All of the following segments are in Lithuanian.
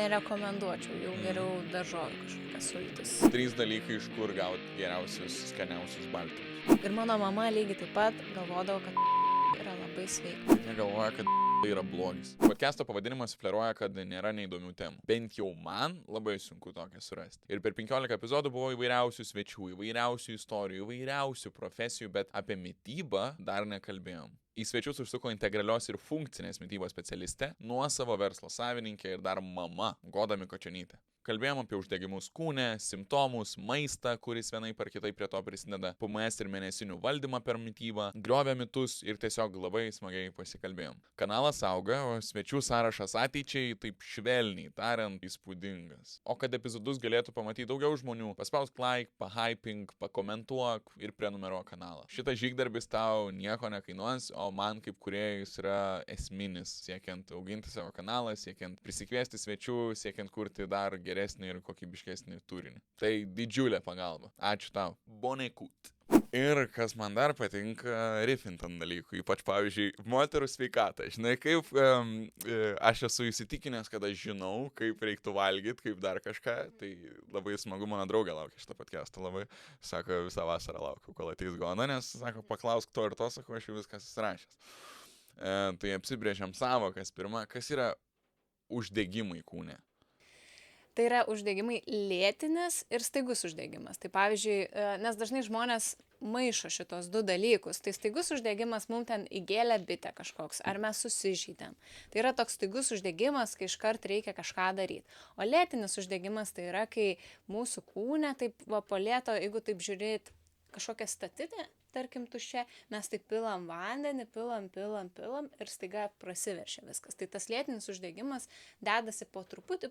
nerekomenduočiau, jau geriau daržovių kažkokias sultis. 3 dalykai, iš kur gauti geriausius, skaniausius baltymus. Ir mano mama lygiai taip pat galvodavo, kad yra labai sveika. Negalvoja, kad tai yra blogis. Podcast'o pavadinimas sufleruoja, kad nėra neįdomių temų. Bent jau man labai sunku tokią surasti. Ir per 15 epizodų buvo įvairiausių svečių, įvairiausių istorijų, įvairiausių profesijų, bet apie mitybą dar nekalbėjom. Į svečius užsuko integralios ir funkcinės mitybos specialistė, nuosavo verslo savininkė ir dar mama Goda Mikočionytė. Kalbėjom apie uždegimus kūne, simptomus, maistą, kuris vienaip ar kitaip prie to prisideda, PMS ir mėnesinių valdymą per mitybą, griovė mitus ir tiesiog labai smagiai pasikalbėjom. Kanalas auga, o svečių sąrašas ateičiai, taip švelniai tariant, įspūdingas. O kad epizodus galėtų pamatyti daugiau žmonių, paspausk like, pahypink, pakomentuok ir prenumeruok kanalą. Šitas žygdarbis tau nieko nekainuos, o man kaip kūrėjui jis yra esminis, siekiant auginti savo kanalą, siekiant prisikviesti svečių, siekiant kurti dar geresnį ir kokybiškesnį turinį. Tai didžiulė pagalba. Ačiū tau. Bon écoute. Ir kas man dar patinka, rifint ant dalykų, ypač pavyzdžiui, moterų sveikatą. Žinai, kaip aš esu įsitikinęs, kad aš žinau, kaip reiktų valgyti, kaip dar kažką, tai labai smagu, mano draugė laukia šitą podcastą labai, sako, visą vasarą laukiu, kol ateis Gona, nes, sako, paklausk to ir to, sako, aš jau viskas įsirašęs. Tai apsibrėžiam savokas. Pirma, kas yra uždegimai kūne? Tai yra uždegimai lėtinis ir staigus uždegimas. Tai pavyzdžiui, nes dažnai žmonės maišo šitos du dalykus. Tai staigus uždegimas mums ten įgėlė bitė kažkoks, ar mes susižydėm. Tai yra toks staigus uždegimas, kai iškart reikia kažką daryti. O lėtinis uždegimas tai yra, kai mūsų kūne taip va po lėto, jeigu taip žiūrėt kažkokią statinę, tarkim tuščia, mes taip pilam vandenį, pilam ir staiga prasiveršia viskas. Tai tas lėtinis uždegimas dedasi po truputį,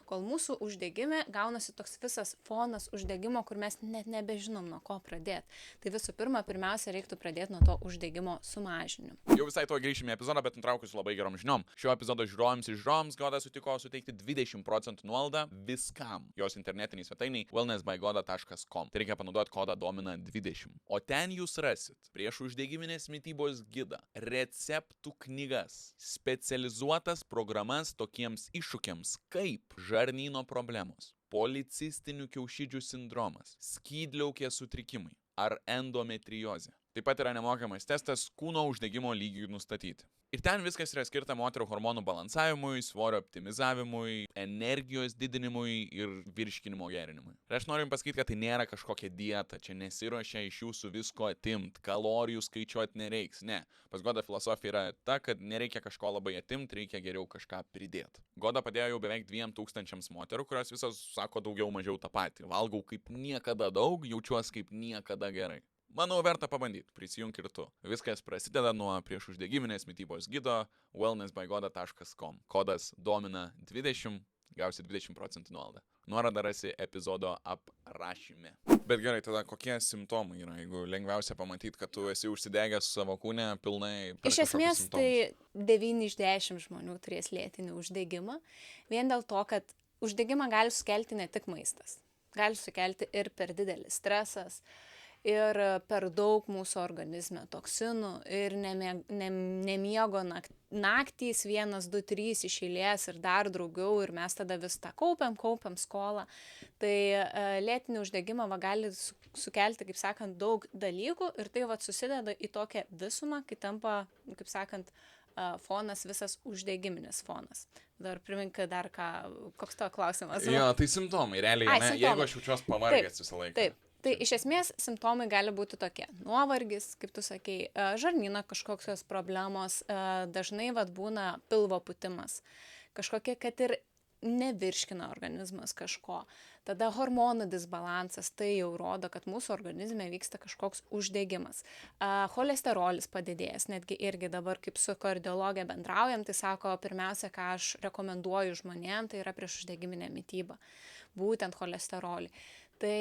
kol mūsų uždegime gaunasi toks visas fonas uždegimo, kur mes net nebežinom nuo ko pradėti. Tai visų pirma, pirmiausia, reiktų pradėti nuo to uždegimo sumažinimo. Jau visai to grįžime į epizodą, bet nutraukusiu labai gerom žiniom. Šio epizodo žiūrovams ir žiūrovams Goda sutiko suteikti 20% nuolaidą viskam. Jos internetiniai svetainiai wellnessbygoda.com. Tai reikia panaudoti kodą domina 20. O ten jūs rasit prieš uždegiminės mitybos gidą, receptų knygas, specializuotas programas tokiems iššūkiams kaip žarnyno problemos, policistinių kiaušidžių sindromas, skydliaukės sutrikimai ar endometriozė. Taip pat yra nemokamas testas kūno uždegimo lygiui nustatyti. Ir ten viskas yra skirta moterų hormonų balansavimui, svorio optimizavimui, energijos didinimui ir virškinimo gerinimui. Ir aš noriu jums pasakyti, kad tai nėra kažkokia dieta, čia nesiruošia iš jūsų visko atimti, kalorijų skaičiuoti nereiks, ne. Pas Goda filosofija yra ta, kad nereikia kažko labai atimti, reikia geriau kažką pridėti. Goda padėjo jau beveik 2000 moterų, kurios visos sako daugiau mažiau tą patį. Valgau kaip niekada daug, jaučiuosi kaip niekada gerai. Manau, verta pabandyti, prisijunk ir tu. Viskas prasideda nuo prieš uždegiminės mitybos gido wellnessbygoda.com. Kodas domina 20, gausi 20% nuolaidą. Nuorodą rasi epizodo aprašyme. Bet gerai, tada kokie simptomai yra, jeigu lengviausia pamatyti, kad tu esi užsidegęs savo kūne pilnai per Iš esmės, tai simptomus? 9 iš 10 žmonių turės lėtinį uždegimą, vien dėl to, kad uždegimą gali sukelti ne tik maistas. Gali sukelti ir per didelis stresas, ir per daug mūsų organizme toksinų, ir nemiego naktys 1, 2, 3 iš eilės ir dar daugiau, ir mes tada vis tą kaupiam skolą. Tai lėtinį uždegimą gali sukelti, kaip sakant, daug dalykų ir tai susideda į tokią visumą, kai tampa, kaip sakant, fonas visas uždegiminis fonas. Dar primink dar koks to klausimas? Jo, tai simptomai, realiai, ne? Simptomai. Jeigu aš jaučiuos pavargęs visą laiką. Taip. Tai iš esmės simptomai gali būti tokie. Nuovargis, kaip tu sakei, žarnyno kažkokios problemos, dažnai būna pilvo pūtimas, kažkokie, kad ir nevirškina organizmas kažko. Tada hormonų disbalansas, tai jau rodo, kad mūsų organizme vyksta kažkoks uždegimas. Cholesterolis padidėjęs, netgi irgi dabar kaip su kardiologė bendraujam, tai sako, pirmiausia, ką aš rekomenduoju žmonėm, tai yra prieš uždegiminę mitybą, būtent cholesterolį. Tai,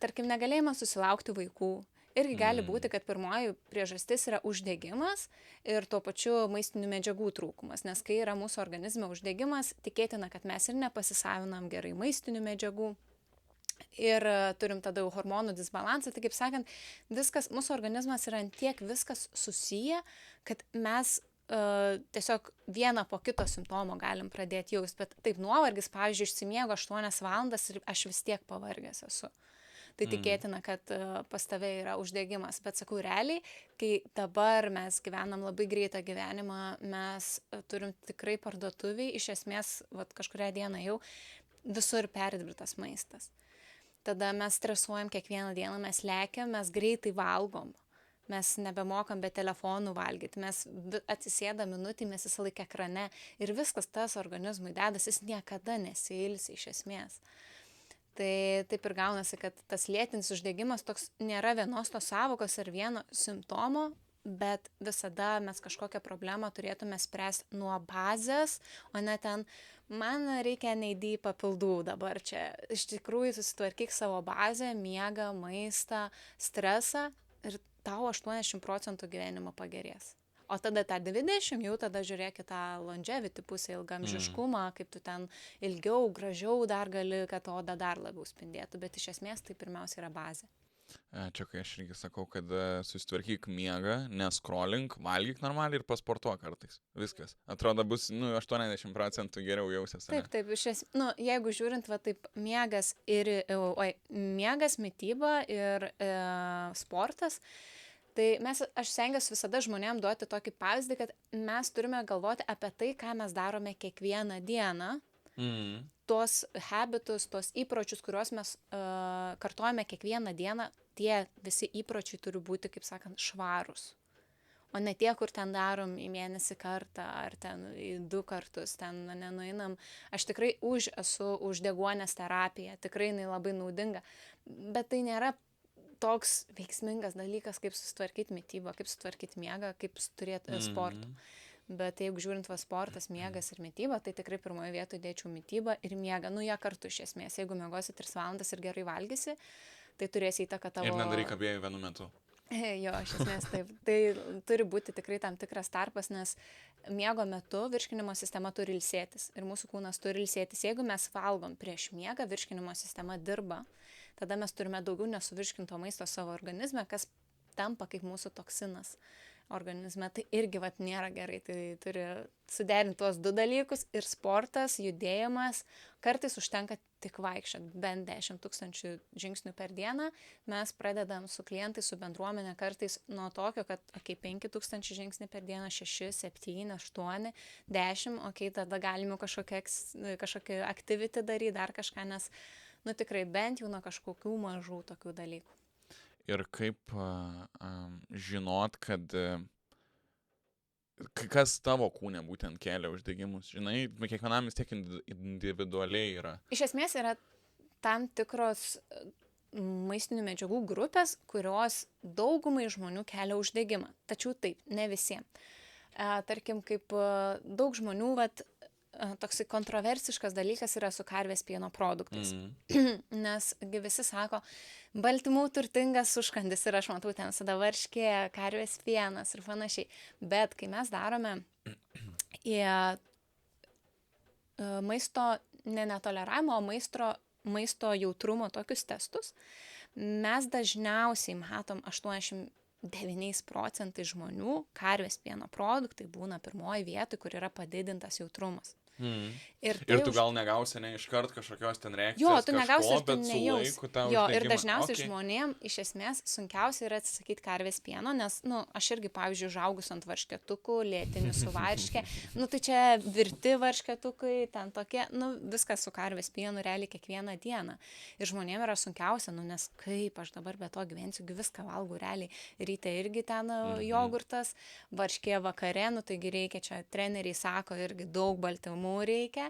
tarkim, negalėjimas susilaukti vaikų. Irgi gali būti, kad pirmoji priežastis yra uždegimas ir tuo pačiu maistinių medžiagų trūkumas. Nes kai yra mūsų organizme uždegimas, tikėtina, kad mes ir nepasisavinam gerai maistinių medžiagų. Ir turim tada jau hormonų disbalansą. Tai kaip sakant, viskas, mūsų organizmas yra ant tiek viskas susiję, kad mes tiesiog vieną po kito simptomo galim pradėti jausti, bet taip nuovargis, pavyzdžiui, išsimiego 8 valandas ir aš vis tiek pavargęs esu. Tai tikėtina, kad pas tave yra uždegimas, bet sakau, realiai, kai dabar mes gyvenam labai greitą gyvenimą, mes turim tikrai parduotuviai, iš esmės, kažkurią dieną jau visur perdirbtas maistas. Tada mes stresuojam kiekvieną dieną, mes lekiam, mes greitai valgom. Mes nebemokam be telefonų valgyti, mes atsisėdam minutį, mes visą laiką ekrane ir viskas tas organizmui dedas, jis niekada nesiilsi iš esmės. Tai taip ir gaunasi, kad tas lėtinis uždegimas toks nėra vienos tos savokos ar vieno simptomo, bet visada mes kažkokią problemą turėtume spręsti nuo bazės, o ne ten, man reikia neidį papildų dabar čia. Iš tikrųjų susitvarkyk savo bazę, miegą, maistą, stresą ir tau 80% gyvenimo pagerės. O tada tą 20 jau tada žiūrėk į tą longevity pusę, ilgamžiškumą, kaip tu ten ilgiau, gražiau dar gali, kad oda dar labiau spindėtų, bet iš esmės tai pirmiausia yra bazė. Čia kai aš irgi sakau, kad susitvarkyk miegą, neskrolink, valgyk normaliai ir pasportuok kartais. Viskas. Atrodo bus 80% geriau jausies. Taip, jeigu žiūrint, taip miegas, miegas, mityba ir sportas, tai aš stengiuosi visada žmonėm duoti tokį pavyzdį, kad mes turime galvoti apie tai, ką mes darome kiekvieną dieną, tuos habitus, tuos įpročius, kuriuos mes kartojame kiekvieną dieną, tie visi įpročiai turi būti, kaip sakant, švarūs. O ne tie, kur ten darom į mėnesį kartą ar ten į 2 kartus, ten nenueinam. Aš tikrai esu už deguonės terapiją, tikrai jinai labai naudinga, bet tai nėra toks veiksmingas dalykas, kaip susitvarkyti mitybą, kaip susitvarkyti miegą, kaip turėti sportą. Bet jeigu žiūrint sportas, miegas ir mityba, tai tikrai pirmoje vietoje dėčiau mitybą ir miegą. Jie kartu iš esmės. Jeigu miegosi 3 valandas ir gerai valgysi, tai turės įtaką tavo... Ir nedaryk abiejų vienu metu. Jo, iš esmės taip. Tai turi būti tikrai tam tikras tarpas, nes miego metu virškinimo sistema turi ilsėtis ir mūsų kūnas turi ilsėtis. Jeigu mes valgom prieš miegą, virškinimo sistema dirba, tada mes turime daugiau nesuvirškinto maisto savo organizme, kas tampa kaip mūsų toksinas organizme. Tai irgi nėra gerai, tai turi suderinti tuos 2 dalykus ir sportas, judėjimas. Kartais užtenka tik vaikščiot, bent 10 000 žingsnių per dieną. Mes pradedam su klientais, su bendruomenė kartais nuo tokio, kad 5 000 žingsnių per dieną, 6, 7, 8, 10, tada galime kažkokį activity daryti, dar kažką, nes tikrai bent jau nuo kažkokių mažų tokių dalykų. Ir kaip žinot, kad kas tavo kūne būtent kelia uždegimus? Žinai, kiekvienam vis tiek individualiai yra. Iš esmės yra tam tikros maistinių medžiagų grupės, kurios daugumai žmonių kelia uždegimą. Tačiau taip, ne visiems. Tarkim, kaip daug žmonių, toksai kontroversiškas dalykas yra su karvės pieno produktais. Nes visi sako, baltymų turtingas užkandis ir aš matau ten visada varškė, karvės pienas ir panašiai. Bet kai mes darome į maisto netoleravimo, maisto jautrumo tokius testus, mes dažniausiai matom 89% žmonių karvės pieno produktai būna pirmoji vietoje, kur yra padidintas jautrumas. Ir tu gal negausi iškart kažkokios ten reakcijos, jo, tu negausi kažko, bet su laiku tau uždegimą. Jo, ir dažniausiai žmonėm iš esmės sunkiausia yra atsisakyti karvės pieno, nes, aš irgi, pavyzdžiui, užaugus ant varškėtukų, lėtinių su varškė, tai čia virti varškėtukai, ten tokie, viskas su karvės pienu realiai kiekvieną dieną. Ir žmonėm yra sunkiausia, nes kaip aš dabar be to gyvensiu, viską valgau realiai. Ryte irgi ten jogurtas, varškė vakare, taigi reikia, čia treneriai sako, irgi daug baltymų reikia.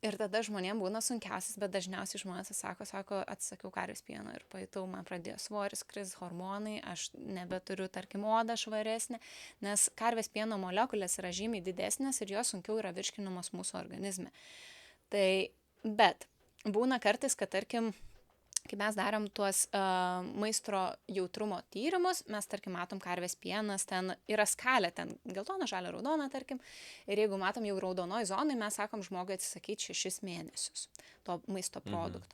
Ir tada žmonėm būna sunkiausias, bet dažniausiai žmonės sako, atsisakiau karvės pieno ir pajutau, man pradėjo svoris kris, hormonai, aš nebeturiu, tarkim, odą švaresnė, nes karvės pieno molekulės yra žymiai didesnės ir jos sunkiau yra virškinamos mūsų organizme. Tai, bet būna kartais, kad, tarkim, kai mes darom tuos maisto jautrumo tyrimus, mes, tarkim, matom karvės pienas, ten yra skalė, ten geltona, žalia, raudona, tarkim, ir jeigu matom jau raudonoj zonai, mes sakom žmogui atsisakyti 6 mėnesius to maisto produkto.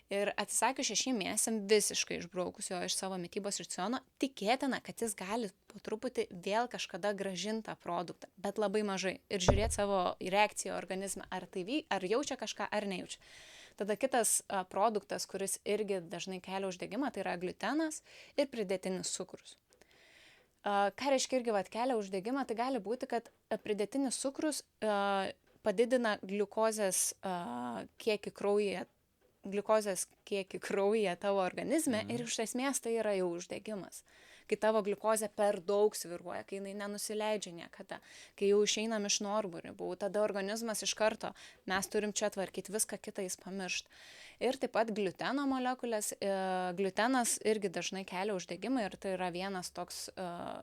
Ir atsisakius 6 mėnesiam visiškai išbraukus jo iš savo mitybos raciono, tikėtina, kad jis gali po truputį vėl kažkada grąžinti tą produktą, bet labai mažai. Ir žiūrėti savo reakciją organizmą, ar jaučia kažką, ar nejaučia. Tada kitas produktas, kuris irgi dažnai kelia uždegimą, tai yra gliutenas ir pridėtinis cukrus. Ką reiškia irgi kelia uždegimą, tai gali būti, kad pridėtinis cukrus padidina gliukozės kiekį kraujyje tavo organizme ir iš esmės tai yra jau uždegimas. Kai tavo gliukozė per daug svyruoja, kai jinai nenusileidžia niekada, kai jau išeinam iš normų ribų, tada organizmas iš karto, mes turim čia tvarkyti, viską kitą jis pamiršt. Ir taip pat gliuteno molekulės, gliutenas irgi dažnai kelia uždegimą ir tai yra vienas toks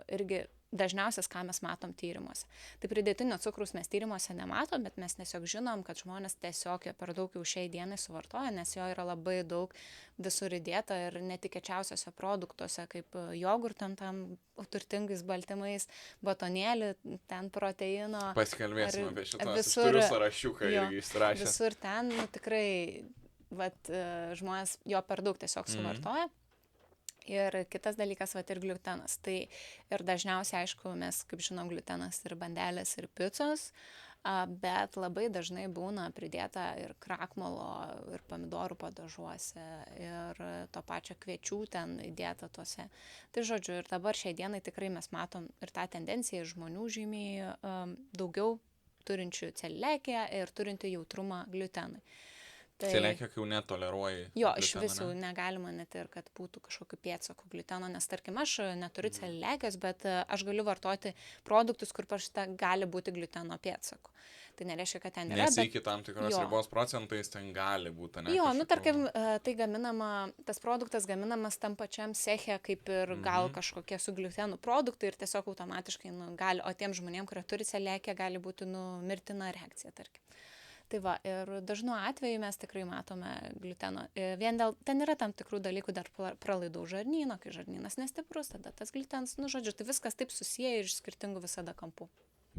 irgi dažniausias, ką mes matom tyrimuose. Tai pridėtinio cukraus mes tyrimuose nematom, bet mes tiesiog žinom, kad žmonės tiesiog per daug jau šiai dienai suvartoja, nes jo yra labai daug visur įdėta ir netikėčiausiose produktuose, kaip jogurtam tam turtingais baltymais, batonėlį, ten proteino. Pasikalbėsim apie šitos. Turiu sąrašiuką irgi įsirašęs. Visur ten tikrai žmonės jo per daug tiesiog suvartoja. Ir kitas dalykas, ir gliutenas. Tai ir dažniausiai, aišku, mes, kaip žinom, gliutenas ir bandelės, ir picos, bet labai dažnai būna pridėta ir krakmolo, ir pomidorų padažuose, ir to pačio kviečių ten įdėta tuose. Tai žodžiu, ir dabar šiai dienai tikrai mes matom ir tą tendenciją žmonių žymiai daugiau turinčių celiakiją ir turinčių jautrumą gliutenui. Celiakija, kai jau netoleruoji. Jo, iš visų negalima net ir, kad būtų kažkokiu pėdsakų gliuteno, nes tarkim aš neturiu celiakijos, bet aš galiu vartoti produktus, kur parašyta gali būti gliuteno pėdsakų. Tai nereiškia, kad ten yra. Nes iki tam tikros ribos procentais ten gali būti, ne? Jo, tarkim, tai tas produktas gaminamas tam pačiam ceche, kaip ir gal kažkokie su gliutenu produktai ir tiesiog automatiškai gali, o tiem žmonėm, kurie turi celiakiją, gali būti mirtina reakcija, tarkim. Tai va, ir dažnu atveju mes tikrai matome gliuteno. Vien dėl, ten yra tam tikrų dalykų dar pralaidau žarnyno, kai žarnynas nestiprus, tada tas gliutenas, žodžiu, tai viskas taip susiję ir iš skirtingų visada kampų.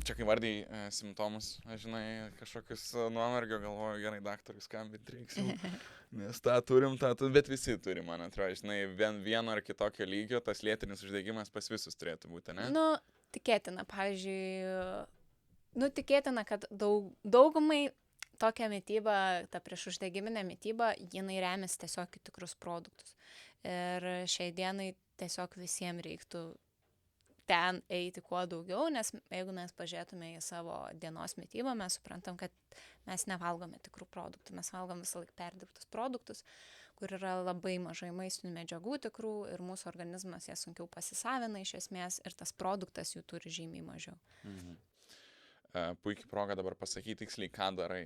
Čia kai vardai simptomus, žinai, kažkokius nuovargio, galvoju, gerai, daktarui skambinti reiksim, nes tą turim, bet visi turi, man atrodo, žinai, vieno ar kitokio lygio, tas lėtinis uždegimas pas visus turėtų būti, ne? Tikėtina, pavyzdžiui, tikėtina, kad daugumai tokia mityba, ta priešuždegiminė mityba, jinai remiasi tiesiog į tikrus produktus. Ir šiai dienai tiesiog visiems reiktų ten eiti kuo daugiau, nes jeigu mes pažiūrėtume į savo dienos mitybą, mes suprantam, kad mes nevalgome tikrų produktų, mes valgom visą laiką perdirbtus produktus, kur yra labai mažai maistinių medžiagų tikrų ir mūsų organizmas jas sunkiau pasisavina iš esmės ir tas produktas jų turi žymiai mažiau. Puikiai proga dabar pasakyti tiksliai, ką darai.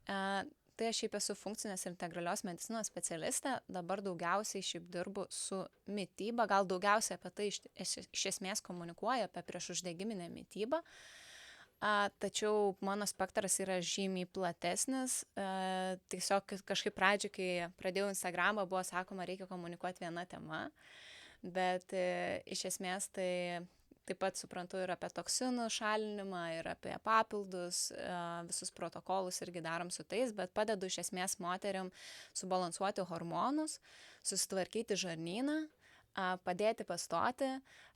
Tai aš šiaip esu funkcinės ir integralios medicinos specialistė, dabar daugiausiai šiaip dirbu su mityba, gal daugiausiai apie tai iš esmės komunikuoju, apie priešuždegiminę mitybą, tačiau mano spektras yra žymiai platesnis, tiesiog kažkaip pradžioj, kai pradėjau Instagramą, buvo sakoma, reikia komunikuoti viena tema, bet iš esmės tai taip pat suprantu ir apie toksinų šalinimą, ir apie papildus, visus protokolus irgi darom su tais, bet padedu iš esmės moteriam subalansuoti hormonus, susitvarkyti žarnyną, padėti pastoti,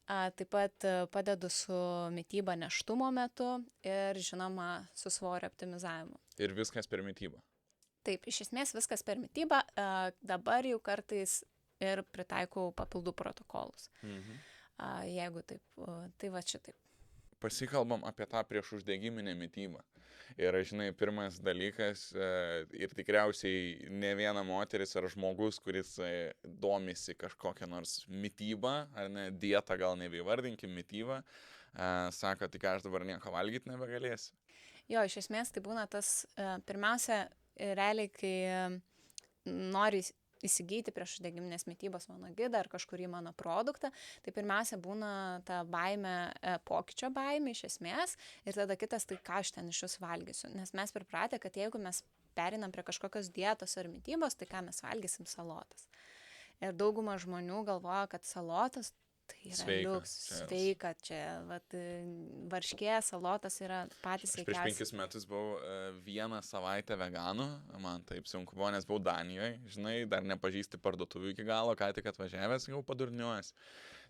taip pat padedu su mityba nėštumo metu ir žinoma su svorio optimizavimu. Ir viskas per mitybą? Taip, iš esmės viskas per mitybą, dabar jau kartais ir pritaikau papildų protokolus. Jeigu taip, tai va čia taip. Pasikalbam apie tą priešuždegiminę mitybą. Ir, žinai, pirmas dalykas, ir tikriausiai ne viena moteris ar žmogus, kuris domisi kažkokią nors mitybą, ar ne, dietą gal nebeivardinkim, mitybą, sako, tik aš dabar nieko valgyti nebegalėsiu. Jo, iš esmės tai būna tas, pirmiausia, realiai, kai nori įsigyti priešuždegiminės mitybos mano gidą ar kažkurį mano produktą, tai pirmiausia būna ta baimė, pokyčio baimė iš esmės ir tada kitas, tai ką aš ten iš jūsų valgysiu. Nes mes pripratę, kad jeigu mes perinam prie kažkokios dietos ar mitybos, tai ką mes valgysim salotas. Ir dauguma žmonių galvoja, kad salotas Tai yra Sveika, liuks, čia- sveika, čia, vat, varškė, salotas yra patys Aš prieš sveikiausi. 5 metus buvau vieną savaitę veganu, man taip sunku buvo, nes buvau Danijoje, žinai, dar nepažįsti parduotuvių iki galo, ką tik atvažiavęs, jau padurniuojas.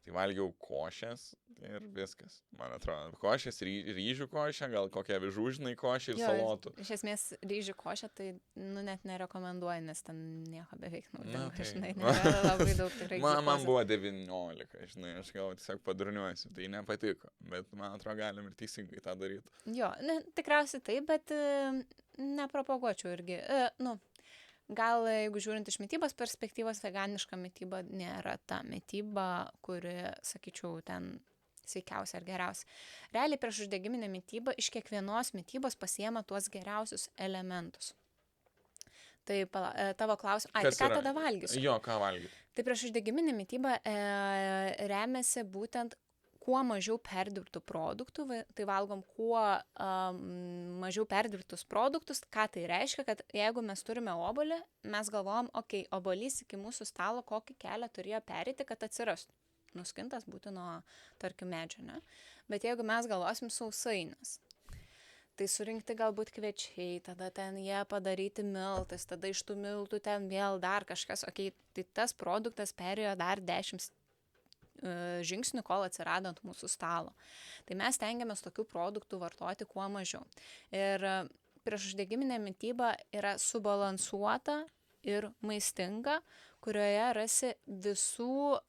Tai valgiau košės ir viskas, man atrodo. Košės, ryžių košė, gal kokia avižų, žinai, košė ir salotų. Iš esmės, ryžių košę tai, net nerekomenduoju, nes ten nieko beveik naudinga, tai žinai, va. nėra labai daug tikrai. Man gliukozės. buvo 19, žinai, aš gal tiesiog padurniuosiu, tai nepatiko, bet man atrodo galim ir teisingai tą daryti. Jo, tikriausiai taip, bet nepropaguočiau irgi. Gal jeigu žiūrint iš mitybos perspektyvos, veganiška mityba nėra ta mityba, kuri, sakyčiau, ten sveikiausia ar geriausia. Realiai prieš uždegiminę mitybą iš kiekvienos mitybos pasiema tuos geriausius elementus. Tai tavo klausimas, tai ką tada valgysiu? Jo, ką valgyti. Tai prieš uždegiminę mitybą remiasi būtent kuo mažiau perdirbtų produktų, tai valgom kuo mažiau perdirbtus produktus, ką tai reiškia, kad jeigu mes turime obuolį, mes galvojam, okei, obuolys iki mūsų stalo kokį kelią turėjo pereiti, kad atsirastų. Nuskintas būtų nuo, tarkim, medžio, ne? Bet jeigu mes galvosim sausainius, tai surinkti galbūt kviečiai, tada ten jie padaryti miltais, tada iš tų miltų ten vėl dar kažkas, okei, tai tas produktas perėjo dar 10 žingsnių, kol atsirado ant mūsų stalo. Tai mes tengiamės tokių produktų vartoti kuo mažiau. Ir prieš uždegiminę mitybą yra subalansuota ir maistinga, kurioje rasi visų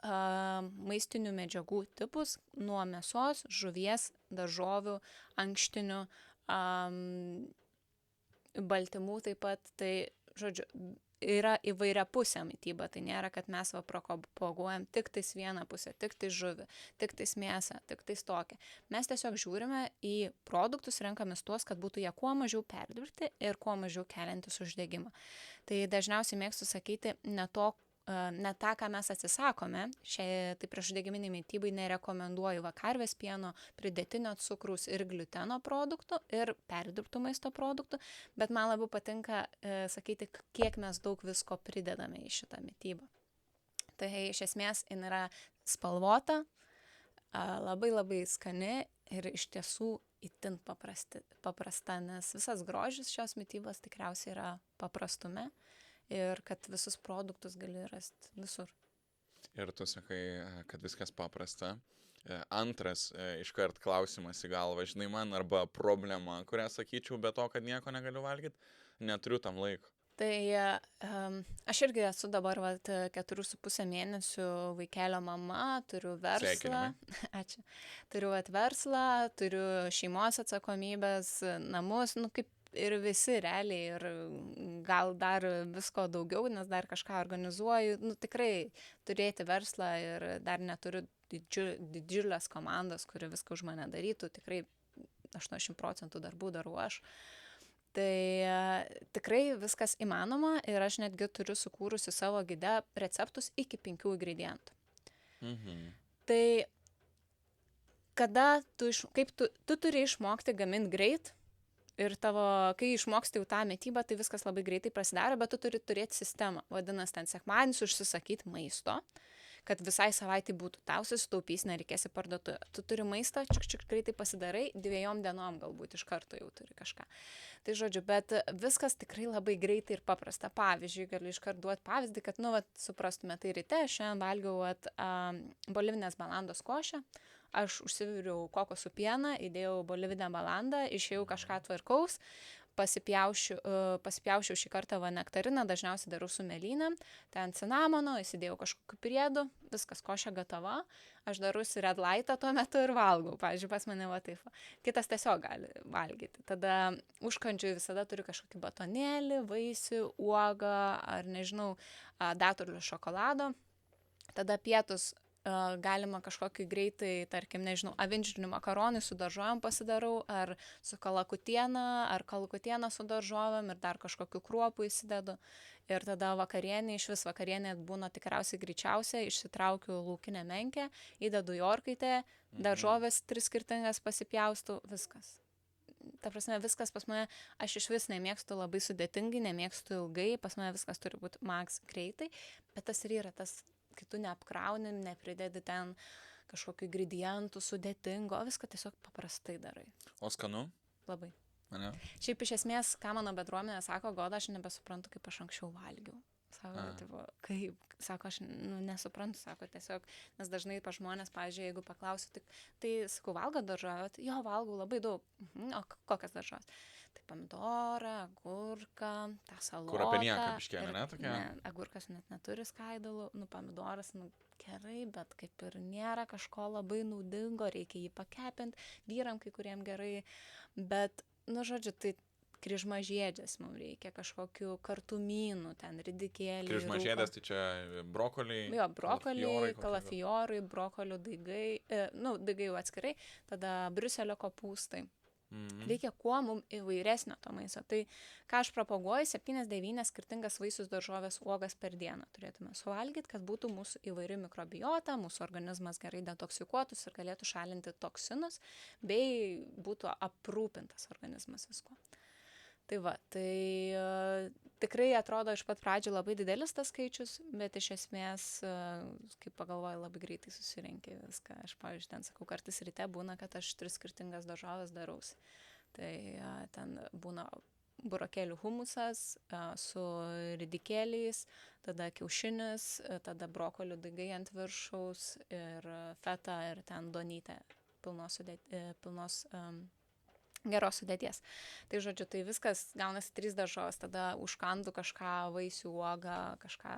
maistinių medžiagų tipus nuo mėsos, žuvies, daržovių, ankštinių, baltymų taip pat. Tai, žodžiu, yra įvairiapusė mityba, tai nėra, kad mes propaguojam tik tais vieną pusę, tik tais žuvį, tik tais mėsą, tik tais tokią. Mes tiesiog žiūrime į produktus, renkamės tuos, kad būtų jie kuo mažiau perdirbti ir kuo mažiau keliantis uždegimą. Tai dažniausiai mėgstu sakyti ne tą, ką mes atsisakome, tai prieš uždegiminį mitybai nerekomenduoju karvės pieno, pridėtinio cukraus ir gliuteno produktų ir perdirbtų maisto produktų, bet man labiau patinka sakyti, kiek mes daug visko pridedame į šitą mitybą. Tai iš esmės jin yra spalvota, labai labai skani ir iš tiesų itin paprasta, nes visas grožis šios mitybos tikriausiai yra paprastume. Ir kad visus produktus gali rasti visur. Ir tu sakai, kad viskas paprasta. Antras iškart klausimas į galvą, žinai man, arba problema, kurią sakyčiau, be to, kad nieko negaliu valgyti, neturiu tam laiko. Tai aš irgi esu dabar 4,5 mėnesių vaikelio mama, turiu verslą. Sveikinimai. Ačiū. Turiu verslą, turiu šeimos atsakomybės, namus, kaip ir visi realiai, ir gal dar visko daugiau, nes dar kažką organizuoju. Tikrai turėti verslą ir dar neturiu didžiulės komandos, kuri viską už mane darytų. Tikrai 80% darbų darau aš. Tai tikrai viskas įmanoma ir aš netgi turiu sukūrusi savo gide receptus iki 5 ingredientų. Tai kada tu turi išmokti gaminti greit, ir kai išmoksti jau tą mitybą, tai viskas labai greitai prasidaro, bet tu turi turėti sistemą. Vadinasi, ten sekmadienis užsisakyti maisto, kad visai savaitai būtų. Tau susitaupys, nereikės į parduotuvę. Tu turi maistą, čik greitai pasidarai, 2 dienom galbūt iš karto jau turi kažką. Tai žodžiu, bet viskas tikrai labai greitai ir paprasta. Pavyzdžiui, galiu iškart duoti pavyzdį, kad, suprastume, tai ryte šiandien valgiau bolivinės balandos košę. Aš užsiviriau kokosų pieną, įdėjau bolivinę balandą, išėjau kažką tvarkaus, pasipjaušiau šį kartą nektariną, dažniausiai darau su mėlyne, ten cinamono, įsidėjau kažkokiu priedu, viskas košė gatava, aš darusi red lightą tuo metu ir valgau, pavyzdžiui, pas mane taip. Kitas tiesiog gali valgyti. Tada užkandžiui visada turiu kažkokį batonėlį, vaisių, uogą ar nežinau, datulių šokolado. Tada pietus galima kažkokį greitai, tarkim, nežinau, avinžirnių makaronai su daržovėm pasidarau, ar su kalakutiena, ar kalakutiena su daržovėm ir dar kažkokiu kruopų įsidedu. Ir tada vakarienė, iš vis vakarienė būna tikriausiai greičiausia, išsitraukiu laukinę menkę, įdedu į orkaitę, daržovės 3 skirtingas pasipjaustų, viskas. Ta prasme, viskas pas mane, aš iš vis nemėgstu labai sudėtingai, nemėgstu ilgai, pas mane viskas turi būti maks greitai, bet tas ir yra tas, kai tu neapkrauni, nepridedi ten kažkokių ingredientų sudėtingo, viską tiesiog paprastai darai. O skanu? Labai. Ane? Šiaip iš esmės, ką mano bendruomenė sako, Goda, aš nebesuprantu, kaip aš anksčiau valgiau. Sako, tipo, kaip, sako, aš nesuprantu, sako, tiesiog, nes dažnai pa žmonės, pavyzdžiui, jeigu paklausiu, tai sakau, valgo daržovę, jo, valgau labai daug. O kokias daržovės? Tai pomidorą, agurką, tą salotą. Kur apie nieką biškėlė, ne tokia? Ne, agurkas net neturi skaidulų, pomidoras, gerai, bet kaip ir nėra kažko labai naudingo, reikia jį pakepinti, vyram kai kuriem gerai, bet, žodžiu, tai kryžmažiedės mums reikia, kažkokių kartumynų, ten ridikėliai. Kryžmažiedės, tai čia brokoliai. Jo, brokoliai, kalafiorai, brokolių daigai, daigai jau atskirai, tada briuselio kopūstai. Reikia kuo mums įvairesnio to maisto. Tai ką aš propaguoju, 7-9 skirtingas vaisius, daržovės, uogas per dieną turėtume suvalgyti, kad būtų mūsų įvairi mikrobiota, mūsų organizmas gerai detoksikuotus ir galėtų šalinti toksinus, bei būtų aprūpintas organizmas visko. Tai va, tai tikrai atrodo iš pat pradžių labai didelis tas skaičius, bet iš esmės, kaip pagalvoju, labai greitai susirenki viską. Aš, pavyzdžiui, ten sakau, kartais ryte būna, kad aš 3 skirtingas daržovės darausi. Tai ten būna burokėlių humusas su ridikėliais, tada kiaušinis, tada brokolių daigai ant viršaus ir feta ir ten duonytė pilnos geros sudėties. Tai žodžiu, tai viskas gaunasi 3 daržovės, tada užkandu kažką, vaisių, uogą, kažką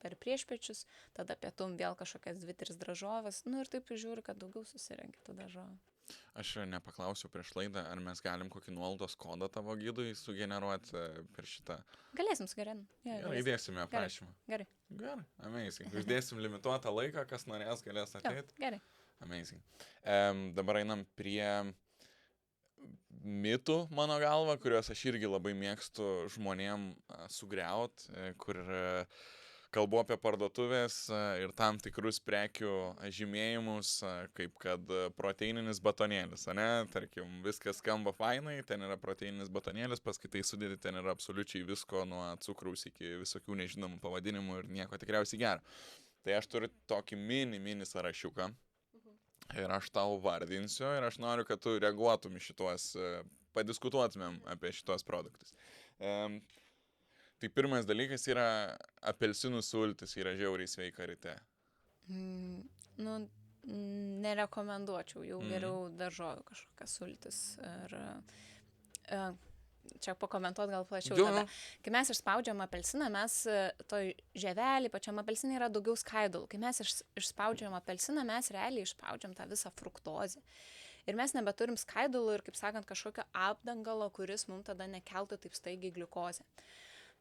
per priešpiečius, tada pietum vėl kažkokias 2-3 daržovės, ir taip žiūri, kad daugiau susirenki tų daržovių. Aš nepaklausiu prieš laidą, ar mes galim kokį nuolaidos kodą tavo gydui sugeneruoti per šitą. Galėsim sugeneruoti. Gerai, įdėsime aprašymą. Gerai. Amazing. Uždėsim limituotą laiką, kas norės, galės ateiti. Gerai. Amazing. Dabar einam prie mitų, mano galva, kuriuos aš irgi labai mėgstu žmonėm sugriaut, kur kalbu apie parduotuvės ir tam tikrus prekių žymėjimus, kaip kad proteininis batonėlis, ane? Tarkim, viskas skamba fainai, ten yra proteininis batonėlis, paskui tai sudėti, ten yra absoliučiai visko nuo cukraus iki visokių nežinomų pavadinimų ir nieko tikriausiai gero. Tai aš turiu tokį mini sąrašiuką. Ir aš tau vardinsiu ir aš noriu, kad tu reaguotum į šituos, padiskutuotumėm apie šitos produktus. Tai pirmas dalykas yra apelsinų sultis, yra žiauriai sveika ryte. Nerekomenduočiau, jau geriau daržovių kažkokias sultis. Ir čia pakomentuot gal plačiau tada. Kai mes išspaudžiam apelsiną, mes toj žievelį, pačiam apelsinai yra daugiau skaidulų. Kai mes išspaudžiam apelsiną, mes realiai išspaudžiam tą visą fruktozę. Ir mes nebeturim skaidulų ir, kaip sakant, kažkokio apdangalo, kuris mums tada nekeltų taip staigiai gliukozę.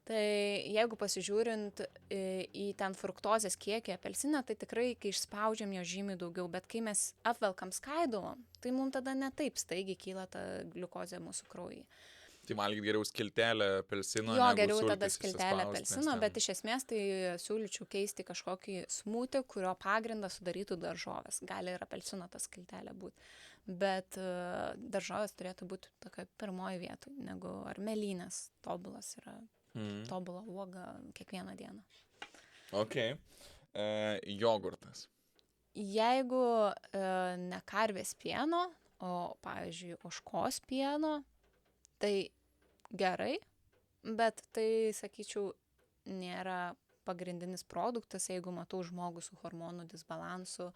Tai jeigu pasižiūrint į ten fruktozės kiekį apelsiną, tai tikrai, kai išspaudžiam jo žymiai daugiau, bet kai mes apvelkam skaidulom, tai mums tada ne taip staigiai kyla ta gliukozė mūsų kraujyje. Tai valgyti geriau skiltelę apelsino. Jo, geriau tada skiltelę apelsino, bet iš esmės tai siūlyčiau keisti kažkokį smūtį, kurio pagrindą sudarytų daržovės. Gali ir apelsino ta skiltelė būti. Bet daržovės turėtų būti tokia pirmoji vietoj, negu ar mėlynės tobulas yra. Tobulą uogą kiekvieną dieną. Ok. Jogurtas. Jeigu ne karvės pieno, o, pavyzdžiui, ožkos pieno, tai gerai, bet tai, sakyčiau, nėra pagrindinis produktas, jeigu matau žmogų su hormonų disbalansu,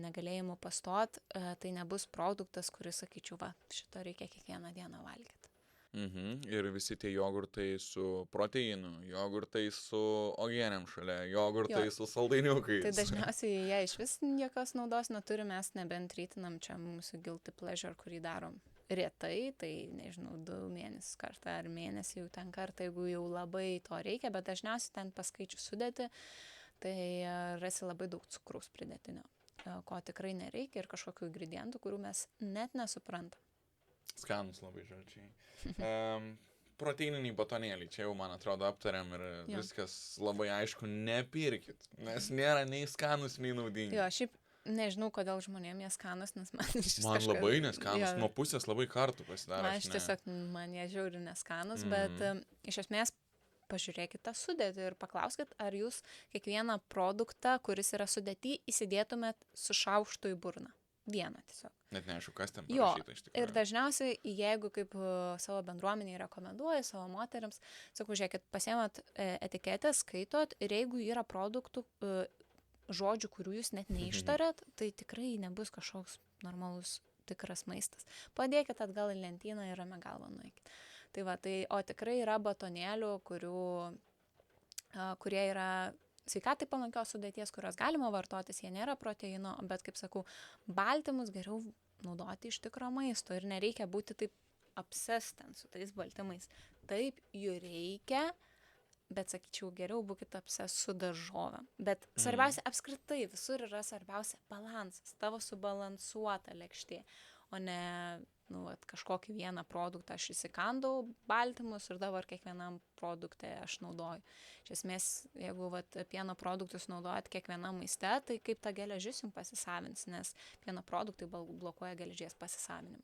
negalėjimu pastot, tai nebus produktas, kuris, sakyčiau, šito reikia kiekvieną dieną valgyti. Ir visi tie jogurtai su proteinu, jogurtai su uogienėm šalia, jogurtai su saldainiukais. Tai dažniausiai jie iš vis jokios naudos neturi, mes nebent rytinam čia mūsų guilty pleasure, kurį darom retai, tai nežinau, 2 mėnesius kartą ar mėnesį jau ten kartą, jeigu jau labai to reikia, bet dažniausiai ten paskaičių sudėti, tai rasi labai daug cukraus pridėtinio, ko tikrai nereikia ir kažkokių ingredientų, kurių mes net nesuprantam. Skanus labai žodžiai. Proteininiai batonėliai, čia jau, man atrodo, aptariam ir viskas labai aišku, nepirkit, nes nėra nei skanus, nei naudingi. Jo, šiaip nežinau, kodėl žmonėm jie skanus, nes man iš Man kažkas, labai neskanus, nuo pusės labai kartų pasidaro. Man jie žiauri neskanus, bet iš esmės pažiūrėkit tą sudėtį ir paklauskit, ar jūs kiekvieną produktą, kuris yra sudėty, įsidėtumėt su šaukštu į burną. Vieną tiesiog. Net neaišku, kas ten Jo, parašyta iš tikrųjų. ir dažniausiai, jeigu kaip savo bendruomeniai rekomenduoju, savo moteriams, sakau, žiūrėkit, pasiėmat etiketę, skaitot ir jeigu yra produktų, žodžių, kurių jūs net neištarėt, tai tikrai nebus kažkoks normalus tikras maistas. Padėkit atgal į lentyną ir ramia galva nueikit. Tai va, o tikrai yra batonėlių, kurie yra sveikatai palankios sudėties, kurios galima vartotis, jie nėra proteino, bet, kaip sakau, baltymus geriau naudoti iš tikro maisto ir nereikia būti taip apsestent su tais baltymais. Taip, jų reikia, bet, sakyčiau, geriau būkite apses su daržovėm. Bet svarbiausia, apskritai, visur yra svarbiausia balansas, tavo subalansuota lėkštė, o ne kažkokį vieną produktą aš įsikandau baltymus ir dabar kiekvienam produktui aš naudoju. Iš esmės, jeigu pieno produktus naudojat kiekvienam maiste, tai kaip ta geležis jums pasisavins, nes pieno produktai blokuoja geležies pasisavinimą.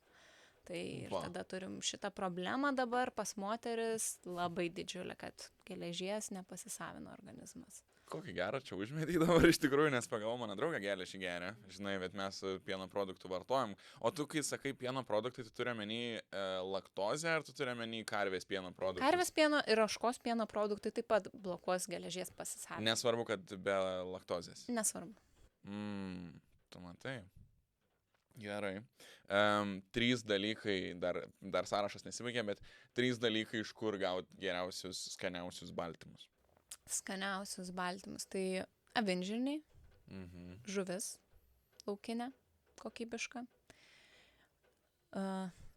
Tai ir tada turim šitą problemą dabar pas moteris labai didžiulę, kad geležies nepasisavino organizmas. Kokį gerą čia užmetį dabar iš tikrųjų, nes pagal mano draugą geležį geria, žinai, bet mes pieno produktų vartojam. O tu, kai sakai pieno produktai, tu turi omeny laktozę ar tu turi omeny karvės pieno produktus? Karvės pieno ir ožkos pieno produktai taip pat blokuos geležies pasisavinimą. Nesvarbu, kad be laktozės? Nesvarbu. Tu matai. Gerai. 3 dalykai, dar sąrašas nesibaigė, bet 3 dalykai, iš kur gauti geriausius, skaniausius baltymus. Skaniausius baltymus. Tai avinžirniai, žuvis, laukinė, kokybiška.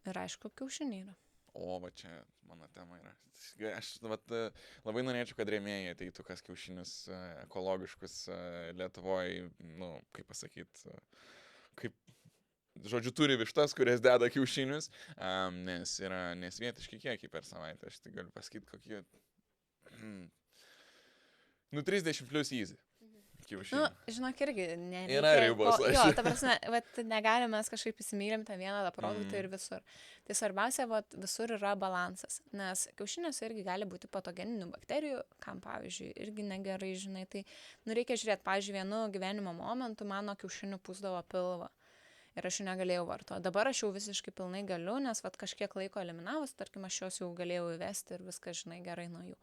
Ir aišku, kiaušiniai yra. O, va čia mano tema yra. Aš labai norėčiau, kad rėmėjai ateitų kas kiaušinius ekologiškus Lietuvoje, kaip pasakyti, žodžiu, turi vištas, kurias deda kiaušinius, nes yra nesvietiški kiekiai per savaitę. Aš tai galiu pasakyti, kokie 30 plus easy. Kiaušinių. Žinok, irgi nereikia. Yra ribos. Jo, ta prasme, negalime mes kažkaip įsimylim tą vieną produktą ir visur. Tai svarbiausia, visur yra balansas, nes kiaušiniuose irgi gali būti patogeninių bakterijų, kam, pavyzdžiui, irgi negerai, žinai, tai reikia žiūrėti, pavyzdžiui, vienu gyvenimo momentu mano kiaušinių pūsdavo pilvą. Ir aš jų negalėjau vartoti. Dabar aš jau visiškai pilnai galiu, nes kažkiek laiko eliminavus, tarkim, aš juos jau galėjau įvesti ir viskas, žinai, gerai nuo jų.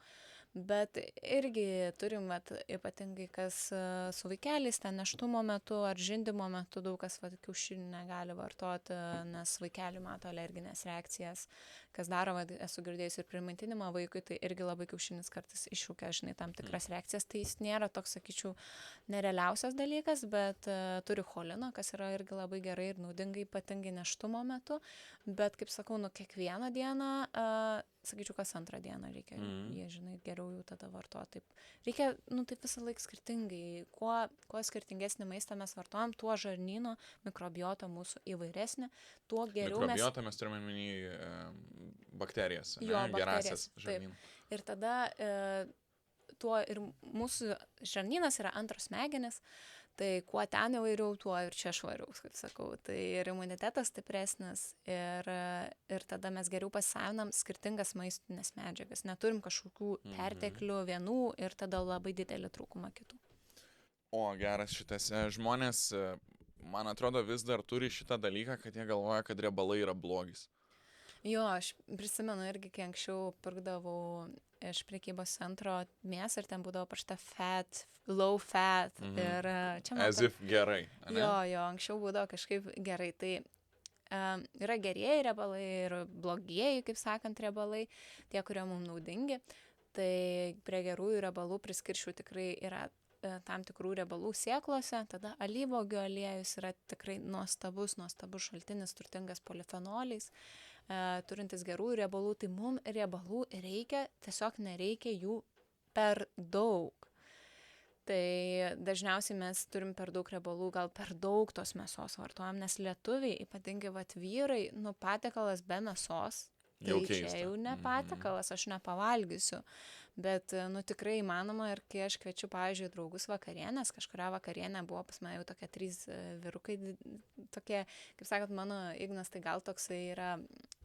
Bet irgi turim, ypatingai kas su vaikeliais, ten nėštumo metu ar žindymo metu daug kas kiaušinių negali vartoti, nes vaikeliai mato alerginės reakcijas. Kas daro, esu girdėjus ir primaitinimą vaikui, tai irgi labai kiaušinis kartais iššūkia, žinai, tam tikras reakcijas. Tai jis nėra toks, sakyčiau, nerealiausias dalykas, bet turi cholino, kas yra irgi labai gerai ir naudinga, ypatingai nėštumo metu. Bet, kaip sakau, kiekvieną dieną, sakyčiau, kas antrą dieną reikia, jie, žinai, geriau jų tada vartoti. Reikia, taip visą laiką skirtingai. Kuo skirtingesnį maistą mes vartojam, tuo žarnyno mikrobiota mūsų įvairesnė, tuo geriau mikrobiota mes turime minį bakterijas, gerasias žarnyną. Ir tada tuo ir mūsų žarnynas yra antros smegenys, tai kuo ten įvairiau, tuo ir čia švariau, kaip sakau. Tai ir imunitetas stipresnis ir tada mes geriau pasisavinam skirtingas maistinės medžiagas. Neturim kažkokių perteklių vienų ir tada labai didelį trūkumą kitų. O, geras šitas. Žmonės, man atrodo, vis dar turi šitą dalyką, kad jie galvoja, kad riebalai yra blogis. Jo, aš prisimenu irgi, kai anksčiau pirkdavau iš prekybos centro mėsą ir ten būdavo parašyta fat, low fat. Ir čia man... As if gerai. Jo, anksčiau būdavo kažkaip gerai. Tai yra gerieji riebalai ir blogieji, kaip sakant, riebalai, tie, kurie mums naudingi. Tai prie gerųjų riebalų priskirčiau tikrai yra tam tikrų riebalų sėklose, tada alyvuogių aliejus yra tikrai nuostabus šaltinis, turtingas polifenoliais, turintis gerų riebalų, tai mums riebalų reikia, tiesiog nereikia jų per daug. Tai dažniausiai mes turim per daug riebalų, gal per daug tos mėsos vartojam, nes lietuviai, ypatingai vyrai, patiekalas be mėsos, tai čia jau ne patiekalas, aš nepavalgysiu. Bet, nu, tikrai įmanoma ir kai aš kviečiu, pavyzdžiui, draugus vakarienės, kažkuria vakarienė buvo pas mane jau tokie 3 vyrukai, tokie, kaip sakot, mano Ignas tai gal toksai yra,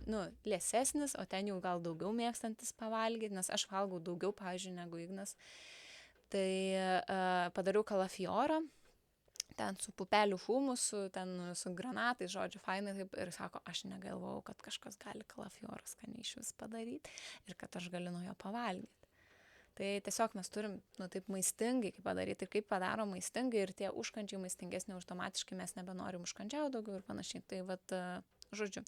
nu, liesesnis, o ten jau gal daugiau mėgstantis pavalgyti, nes aš valgau daugiau, pavyzdžiui, negu Ignas. Tai padariau kalafiorą, ten su pupelių fumu, su granatais, žodžiu, fainai taip, ir sako, aš negalvojau, kad kažkas gali kalafiorą skaniai iš vis padaryti ir kad aš galiu nuo jo pavalgyti. Tai tiesiog mes turim, nu, taip maistingai kaip padaryti, ir kaip padaro maistingai, ir tie užkandžiai maistingesni automatiškai mes nebenorim užkandžiauti daugiau ir panašiai. Tai vat, žodžiu,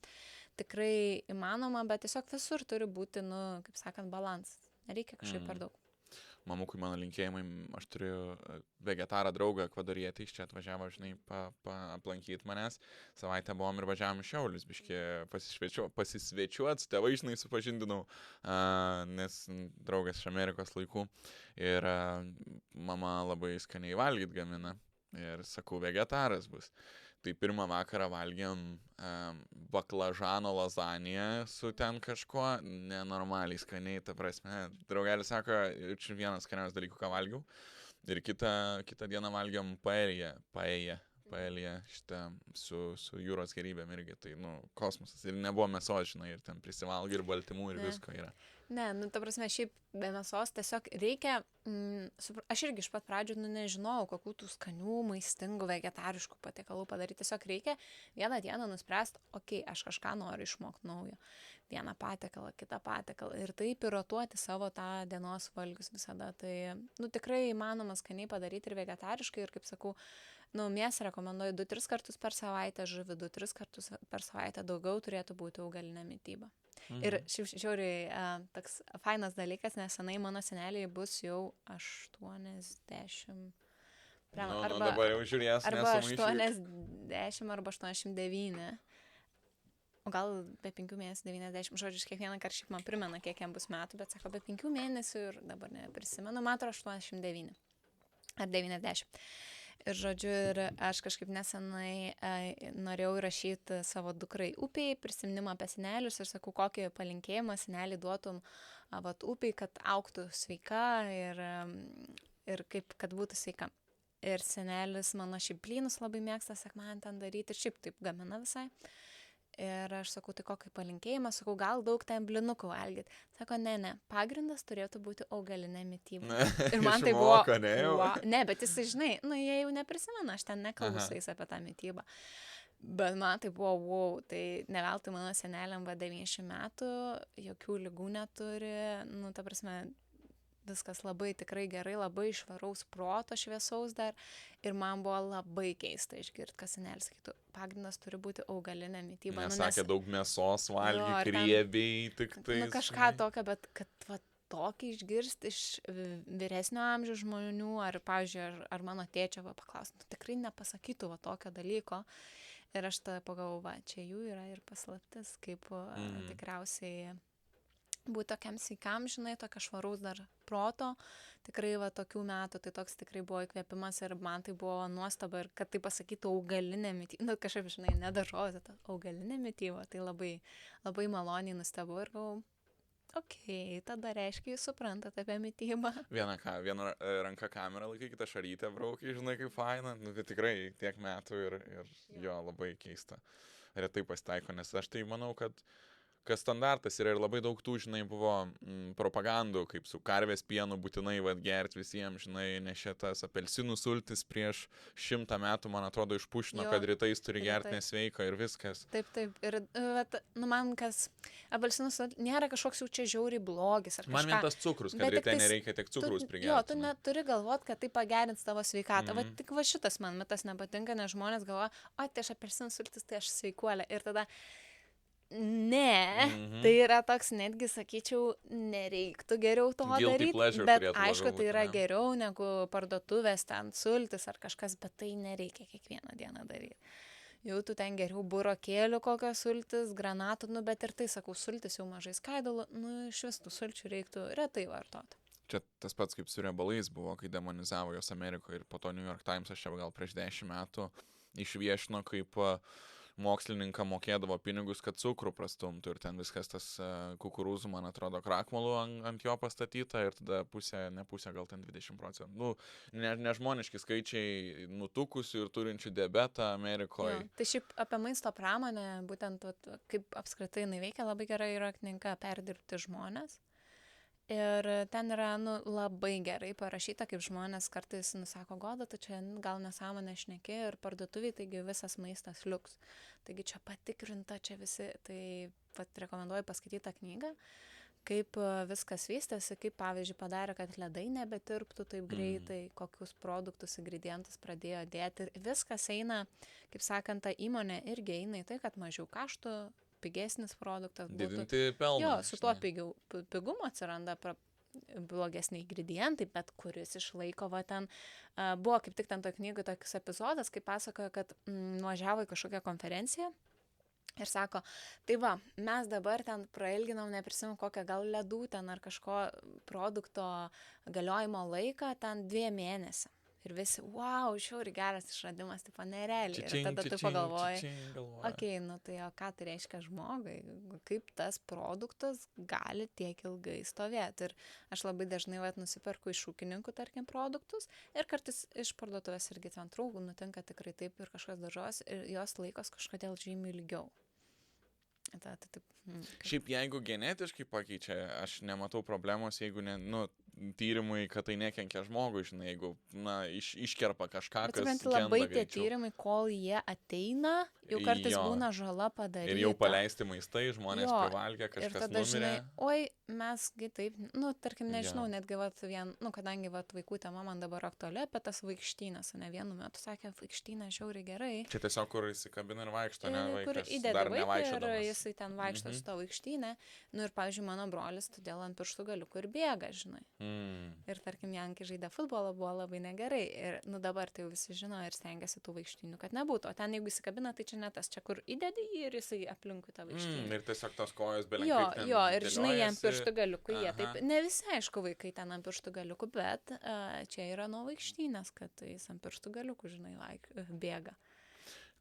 tikrai įmanoma, bet tiesiog visur turi būti, nu, kaip sakant, balansas. Nereikia kažkaip per daug. Mamukui mano linkėjimai, aš turiu vegetarą draugą Ekvadorietį, iš čia atvažiavo, žinai, aplankyti manęs. Savaitę buvom ir važiavom iš Šiaulius, biškį pasisvečiuot, su tėvai, žinai, supažindinau, nes draugas iš Amerikos laikų. Ir mama labai skaniai valgyt gamina. Ir sakau, vegetaras bus. Tai pirmą vakarą valgėm baklažano lazaniją su ten kažkuo, nenormaliai skaniai, ta prasme. Draugelis sako, čia vienas skaniausias dalykų, ką valgiau. Ir kitą dieną valgėm paėję šitą su jūros gerybėm irgi, tai, nu, kosmosas. Ir nebuvo mėsos, žinai, ir ten prisivalgai, ir baltymų, ir visko yra. Ne, nu, ta prasme, šiaip be mėsos tiesiog reikia, aš irgi iš pat pradžių, nu, nežinojau, kokių tų skanių, maistingų, vegetariškų patiekalų padaryti. Tiesiog reikia vieną dieną nuspręsti, okei, aš kažką noriu išmokti naujo. Vieną patiekalą, kitą patiekalą. Ir taip ir rotuoti savo tą dienos valgius visada. Tai, nu, tikrai įmanoma skaniai padaryti ir vegetariškai. Ir kaip sakau, nu, mėsą rekomenduoju 2-3 kartus per savaitę, žuvį 2-3 kartus per savaitę, daugiau turėtų būti augalinė mityba. Ir šiaip žiauriai toks fainas dalykas, nes senai mano seneliai bus jau 80. Arba dabar jau žiūrės, arba 80, arba 89. O gal be 5 mėnesių 90. Žodžiu, kiekvieną kartą šiaip man primena, kiek jam bus metų, bet sako, be 5 mėnesių ir dabar neprisimenu, man atrodo 89 ar 90. Ir žodžiu, ir aš kažkaip nesenai norėjau įrašyti savo dukrai upiai, prisiminimą apie senelius ir sakau, kokį palinkėjimą senelį duotum upiai, kad augtų sveika ir kaip, kad būtų sveika. Ir senelis mano šiaip blynus labai mėgsta sekmadienį ten daryti ir šiaip taip gamina visai. Ir aš sakau, tai kokį palinkėjimą, sakau, gal daug ten blinukų valgyti. Sako, ne, pagrindas turėtų būti augalinė mityba. Ir man tai buvo, ne, bet jisai, žinai, nu, jie jau neprisimena, aš ten nekalbu su jais apie tą mitybą. Bet man tai buvo, wow, tai ne veltui mano seneliam va 90 metų, jokių ligų neturi, nu, ta prasme, viskas labai tikrai gerai, labai švaraus proto, šviesaus dar. Ir man buvo labai keista išgirti, kas senelis sakytų, pagrindas turi būti augalinė mityba. Nesakė daug mėsos valgy, riebiai, tik tai. Nu, kažką tokio, bet kad va, tokį išgirsti iš vyresnio amžiaus žmonių, ar, pavyzdžiui, ar mano tėčio va, paklausti, nu, tikrai nepasakytų va tokio dalyko. Ir aš tada pagalvojau, va, čia jų yra ir paslaptis, kaip tikriausiai būti tokiam sveikam, žinai, tokio švaraus dar proto, tikrai va tokių metų, tai toks tikrai buvo įkvėpimas ir man tai buvo nuostaba ir kad tai pasakytų augalinė mityba, nu kažkaip, žinai, nedažozi, augalinė mityba, tai labai, labai maloniai nustebau ir galvojau, okei, tada reiškia, jūs suprantate apie mitybą. Viena ranka kamerą laikai, kitą šarytę braukiai, žinai, kaip faina, nu tai tikrai tiek metų ir jo labai keista. Retai pasitaiko, nes aš tai manau, kad standartas yra ir labai daug tų, žinai, buvo propagandų, kaip su karvės pienu būtinai gerti visiems, žinai, nes šitas apelsinų sultis prieš 100 metų, man atrodo, išpušino, kad rytais turi gerti nesveika ir viskas. Taip. Ir, nu, man kas, apelsinų sultis nėra kažkoks jau čia žiauriai blogis ar kažką. Man vien tas cukrus, kad ryte nereikia tiek cukrus prigerti. Jo, tu neturi galvot, kad tai pagerins tavo sveikatą. Va, tik va šitas man mitas nepatinka, nes žmonės galvoja, o tai aš apelsinų sultis, tai aš sveikuolė. Ir tada ne, tai yra toks, netgi sakyčiau, nereiktų geriau to daryti, bet aišku, tai yra geriau negu parduotuvės ten sultis ar kažkas, bet tai nereikia kiekvieną dieną daryti. Jau tu ten geriau burokėlių kokios sultis, granatų, nu, bet ir tai, sakau, sultis jau mažai skaidulų, nu, iš vis tų sulčių reiktų retai vartoti. Čia tas pats kaip su riebalais buvo, kai demonizavo jos Amerikoje ir po to New York Times, aš čia gal prieš 10 metų išviešino kaip mokslininką mokėdavo pinigus, kad cukrų prastumtų ir ten viskas tas kukurūzų, man atrodo, krakmolų ant jo pastatyta ir tada ne pusė, gal ten 20%. Nu, nežmoniški skaičiai nutukusių ir turinčių diabetą Amerikoje. Tai šiaip apie maisto pramonę, būtent kaip apskritai jinai veikia, labai gerai yra knyga Perdirbti žmonės. Ir ten yra labai gerai parašyta, kaip žmonės kartais nusako, Goda, tai čia gal nesąmonė šneki ir parduotuviai, taigi visas maistas liuks. Taigi čia patikrinta, čia visi, tai rekomenduoju paskaityti tą knygą, kaip viskas vystėsi, kaip pavyzdžiui padarė, kad ledai nebetirptų taip greitai, kokius produktus, ingredientus pradėjo dėti. Viskas eina, kaip sakant, ta įmonė irgi eina į tai, kad mažiau kaštų, pigesnis produktas būtų. Didinti pelną. Jo, su tuo pigumu atsiranda blogesni ingredientai, bet kuris išlaiko, ten buvo kaip tik ten to knygų tokius epizodas, kai pasakojo, kad nuvažiavo į kažkokią konferenciją ir sako, tai va, mes dabar ten prailginom, neprisimenu kokią gal ledų ten ar kažko produkto galiojimo laiką, ten 2 mėnesių. Ir visi, wow, žiauriai geras išradimas, tipo nerealiai. Ir tada tu pagalvoji, okei, tai o ką tai reiškia žmogui, kaip tas produktas gali tiek ilgai stovėti. Ir aš labai dažnai nusiperku iš ūkininkų, tarkim, produktus ir kartais iš parduotuvės irgi centrų nutinka tikrai taip ir kažkas daržos ir jos laikos kažkodėl žymiai ilgiau. Šiaip jeigu genetiškai pakeičia, aš nematau problemos, jeigu tyrimai, kad tai nekenkia žmogui, žinai, jeigu iškerpa kažką, kas genda labai tie tyrimai, kol jie ateina, jau kartais būna žala padaryta. Ir jau paleisti maistai, žmonės privalgė, kažkas numirė. Ir tada, žinai, oi, mesgi taip, tarkim, nežinau, netgi kadangi vaikų tema man dabar aktuali apie tas vaikštynes, ne vienu metu sakė, vaikštynė žiauriai gerai. Čia tiesiog, kur įsikabina ir vaikšto, ne vaikas, kur įdeda vaiką ir jisai ten vaikšto su to vaikštynė. Ir, pavyzdžiui, mano brolis todėl ant pirštų galiukų ir bėga, žinai. Ir, tarkim, Jankai žaidė futbolą, buvo labai negerai. Ir, dabar tai jau visi žino ir stengiasi tų vaikštynių, kad nebūtų. O ten, jeigu įsikabina, tai čia ne tas, čia kur įdedi jį ir jisai aplinkui tą vaikštynį. Ir tiesiog tos kojos belenkai. Jo, ir žinai, jie ant pirštų galiukų, jie taip, ne visi, aišku, vaikai ten ant pirštų galiukų, bet čia yra nuo vaikštynės, kad jis ant pirštų galiukų, žinai, bėga.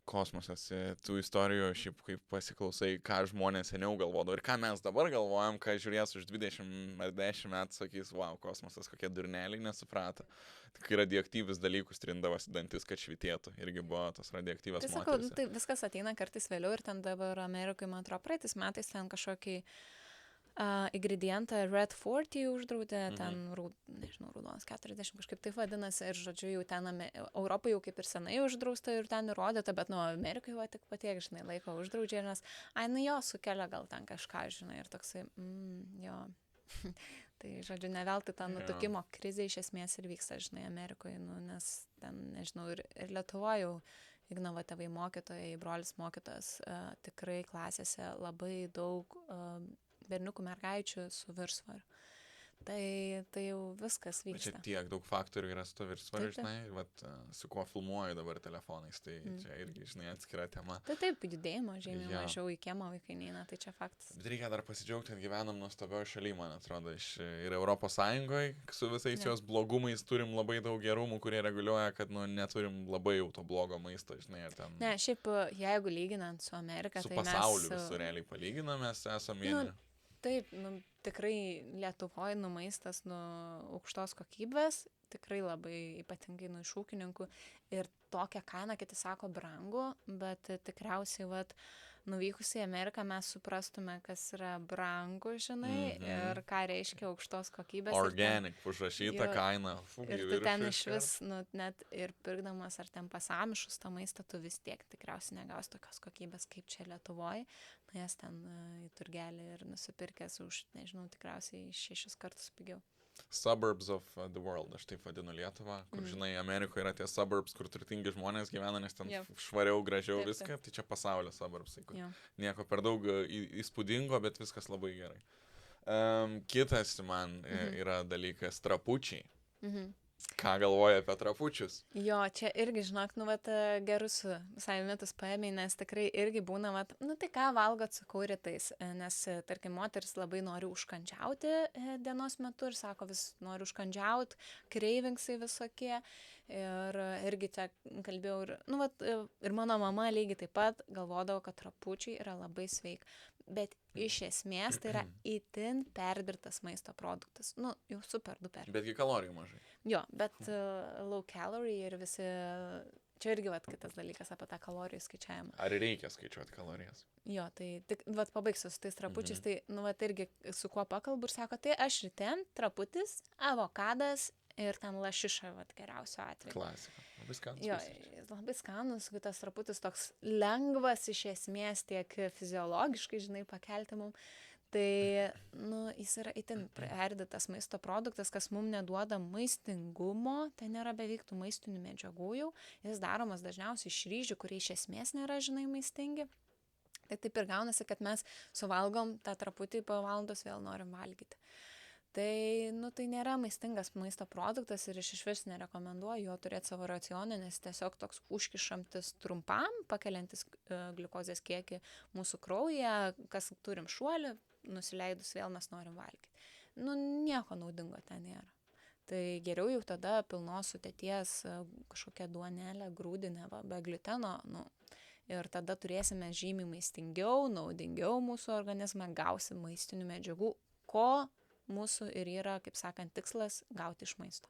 Kosmosas, tų istorijų, šiaip kaip pasiklausai, ką žmonės seniau galvodavo ir ką mes dabar galvojam, ką žiūrės už 20 ar 10 metų, sakys, wow, kosmosas, kokie durneliai, nesuprato. Tik radioaktyvius dalykus trindavosi dantis, kad švitėtų. Irgi buvo tos radioaktyvios moterys. Tai viskas ateina kartais vėliau ir ten dabar Amerikoje, man atrodo, praeitais metais ten kažkokį ingredientą Red 40 uždraudė, ten, nežinau, raudonas 40 kažkaip taip vadinasi, ir žodžiu, jau ten Europoje jau kaip ir senai uždrausta ir ten įrodyta, bet Amerikoje jau tik patiek, žinai, laiko uždraudžia, nes, jo, sukelia gal ten kažką, žinai, ir toksai, jo. Tai, žodžiu, ne veltui ta nutukimo krizė iš esmės ir vyksta, žinai, Amerikoje, nes ten, nežinau, ir Lietuvoje jau Ignavo tėvai mokytojai, brolis mokytojas, tikrai klasėse labai daug berniukų mergaičių su viršsvoriu. Tai jau viskas vyksta. Čia tiek daug faktorių yra su to viršsvoriu, žinai, su kuo filmuoju dabar telefonais, tai čia irgi, žinai, atskira tema. Taip, judėjimo žymiai mažiau į kiemą vaikai neina, tai čia faktas. Bet reikia dar pasidžiaugti, kad gyvenam nuostabioje šalyje, man atrodo, ir Europos Sąjungoje, su visais jos blogumais turim labai daug gerumų, kurie reguliuoja, kad neturim labai jau to blogo maisto, žinai, ar ten. Ne, šiaip, jeigu lyginant su Amerika, tai mes... Su pasauliu visų realiai palyginam, mes esam vieni. Taip, tikrai Lietuvoje maistas aukštos kokybės, tikrai labai ypatingai iš ūkininkų ir tokią kainą, kiti sako, brangu, bet tikriausiai, nuvykus į Ameriką mes suprastume, kas yra brangu, žinai, ir ką reiškia aukštos kokybės. Organic, užrašyta kaina. Ir tu ten iš vis, net ir pirkdamas ar ten pasamišus tą maistą, tu vis tiek tikriausiai negaus tokios kokybės kaip čia Lietuvoje. Jas ten į turgelį ir nusipirkęs už, nežinau, tikriausiai 6 kartus pigiau. Suburbs of the world, aš taip vadinu Lietuvą, kur, žinai, Amerikoje yra tie suburbs, kur turtingi žmonės gyvena, nes ten švariau, gražiau taip, viską, tai čia pasaulio suburbsai, kur nieko per daug įspūdingo, bet viskas labai gerai. Kitas man yra dalykas, trapučiai. Ką galvoja apie trapučius? Jo, čia irgi, žinok, gerus visai mitus paėmė, nes tikrai irgi būna, tai ką valgot, sakau, rytais, nes, tarkim, moteris labai nori užkandžiauti dienos metu ir sako, vis nori užkandžiauti, cravingsai visokie. Ir irgi čia kalbėjau, ir mano mama lygiai taip pat galvodavo, kad trapučiai yra labai sveik. Bet iš esmės tai yra itin perdirbtas maisto produktas. Jau super duper. Betgi kalorijų mažai. Jo, bet low calorie ir visi, čia irgi kitas dalykas apie tą kalorijų skaičiavimą. Ar reikia skaičiuoti kalorijas? Jo, tai tik, pabaigsiu su tais trapučiais, tai, irgi su kuo pakalbu ir sako, tai aš ryte traputis, avokadas ir ten lašiša, geriausiu atveju. Klasika. Labai skanus. Jo, labai skanus, tas traputis toks lengvas iš esmės tiek fiziologiškai, žinai, pakelti mum. Tai, jis yra itin perdirbtas maisto produktas, kas mum neduoda maistingumo, tai nėra beveik tų maistinių medžiagų jau. Jis daromas dažniausiai iš ryžių, kurie iš esmės nėra, žinai, maistingi. Tai taip ir gaunasi, kad mes suvalgom tą traputį, po valandos vėl norim valgyti. Tai, tai nėra maistingas maisto produktas ir iš vis nerekomenduoju jo turėti savo racione, nes tiesiog toks užkišantis trumpam, pakeliantis gliukozės kiekį mūsų kraujyje, kas turim šuolį, nusileidus vėl mes norim valgyti. Nieko naudingo ten nėra. Tai geriau jau tada pilnos sudėties kažkokią duonelę, grūdinę, be gliuteno, ir tada turėsime žymiai maistingiau, naudingiau mūsų organizmą, gausim maistinių medžiagų, ko mūsų ir yra, kaip sakant, tikslas gauti iš maisto.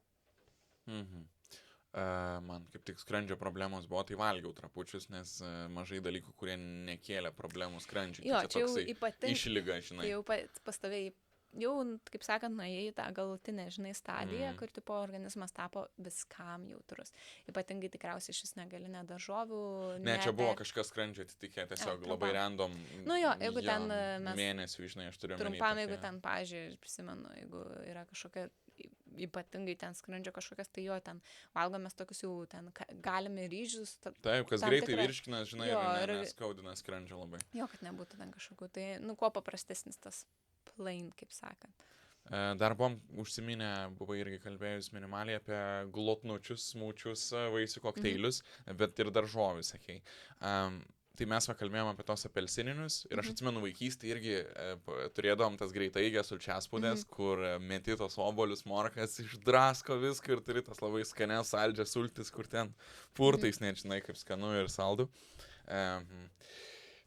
Man kaip tik skrandžio problemos buvo, tai valgiau trapučius, nes mažai dalykų, kurie nekėlė problemų skrandžiui. Jo, čia jau ypatingai išlyga, žinai. Tai jau pastovėjai, jau, kaip sakant, nuėjai tą galutinę, žinai, stadiją, kur tipo organizmas tapo viskam jautrus. Ypatingai tikriausiai šis negali daržovių. Ne, čia buvo kažkas skrandžio atitikė, tiesiog labai random. Jeigu ten mes mėnesių, žinai, aš turiu trumpam, jeigu ten, pavyzdžiui, prisimenu, jeigu yra kažkokia ypatingai ten skrandžio kažkokias, tai jo ten valgomės tokius jau ten galime ryžius. Taip, kas greitai virškina, žinai, ir neskaudina skrandžio labai. Jo, kad nebūtų ten kažkokių, tai, kuo paprastesnis tas plain, kaip sakant. Dar buvom užsiminę, buvai irgi kalbėjus minimaliai apie glotnučius, smūčius, vaisių kokteilius, bet ir daržovių, sakei. Tai mes kalbėjom apie tos apelsininius ir aš atsimenu vaikystėje irgi turėdavom tas greitaigės sulčiaspūdės, kur meti tos obolius, morkas, išdrasko viską ir turi tas labai skanės saldžias sultis, kur ten purtais, nežinai, kaip skanu ir saldu.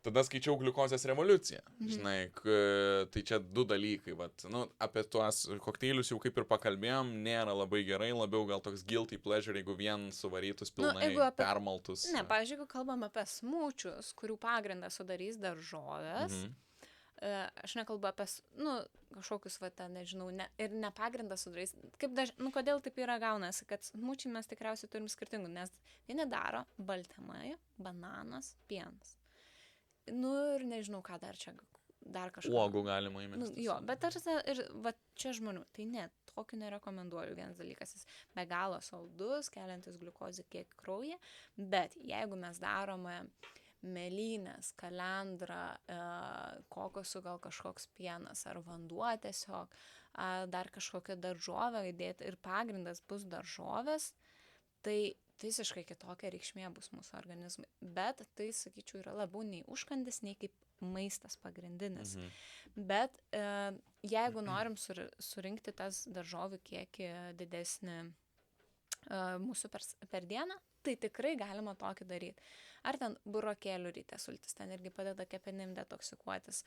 Tada skaičiau gliukozės revoliuciją. Žinai, tai čia du dalykai. Apie tuos kokteilius jau kaip ir pakalbėjom, nėra labai gerai, labiau gal toks guilty pleasure, jeigu vien suvarytus pilnai permaltus. Ne, pavyzdžiui, jeigu kalbam apie smūčius, kurių pagrindą sudarys daržovės, aš nekalbu apie, kažkokius, nežinau, ir ne pagrindą sudarys. Kodėl taip yra gaunasi, kad smūčiai mes tikriausiai turim skirtingų, nes vieni daro baltymai, bananas, pienas. Ir nežinau, ką dar čia, dar kažką. Uogų galima įmesti. Jo, bet čia žmonių, tai ne, tokių nerekomenduoju. Vienas dalykas, jis be galo saldus, keliantis gliukozę kiek kraujyje, bet jeigu mes darome mėlynės, kalendrą, kokosų gal kažkoks pienas ar vanduo tiesiog, dar kažkokią daržovę įdėti ir pagrindas bus daržovės, tai visiškai kitokia reikšmė bus mūsų organizmui. Bet tai, sakyčiau, yra labiau nei užkandis, nei kaip maistas pagrindinis. Bet jeigu norim surinkti tas daržovių kiekį didesnį mūsų per dieną, tai tikrai galima tokį daryti. Ar ten burokėlių ryte sultis, ten irgi padeda kepenim detoksikuotis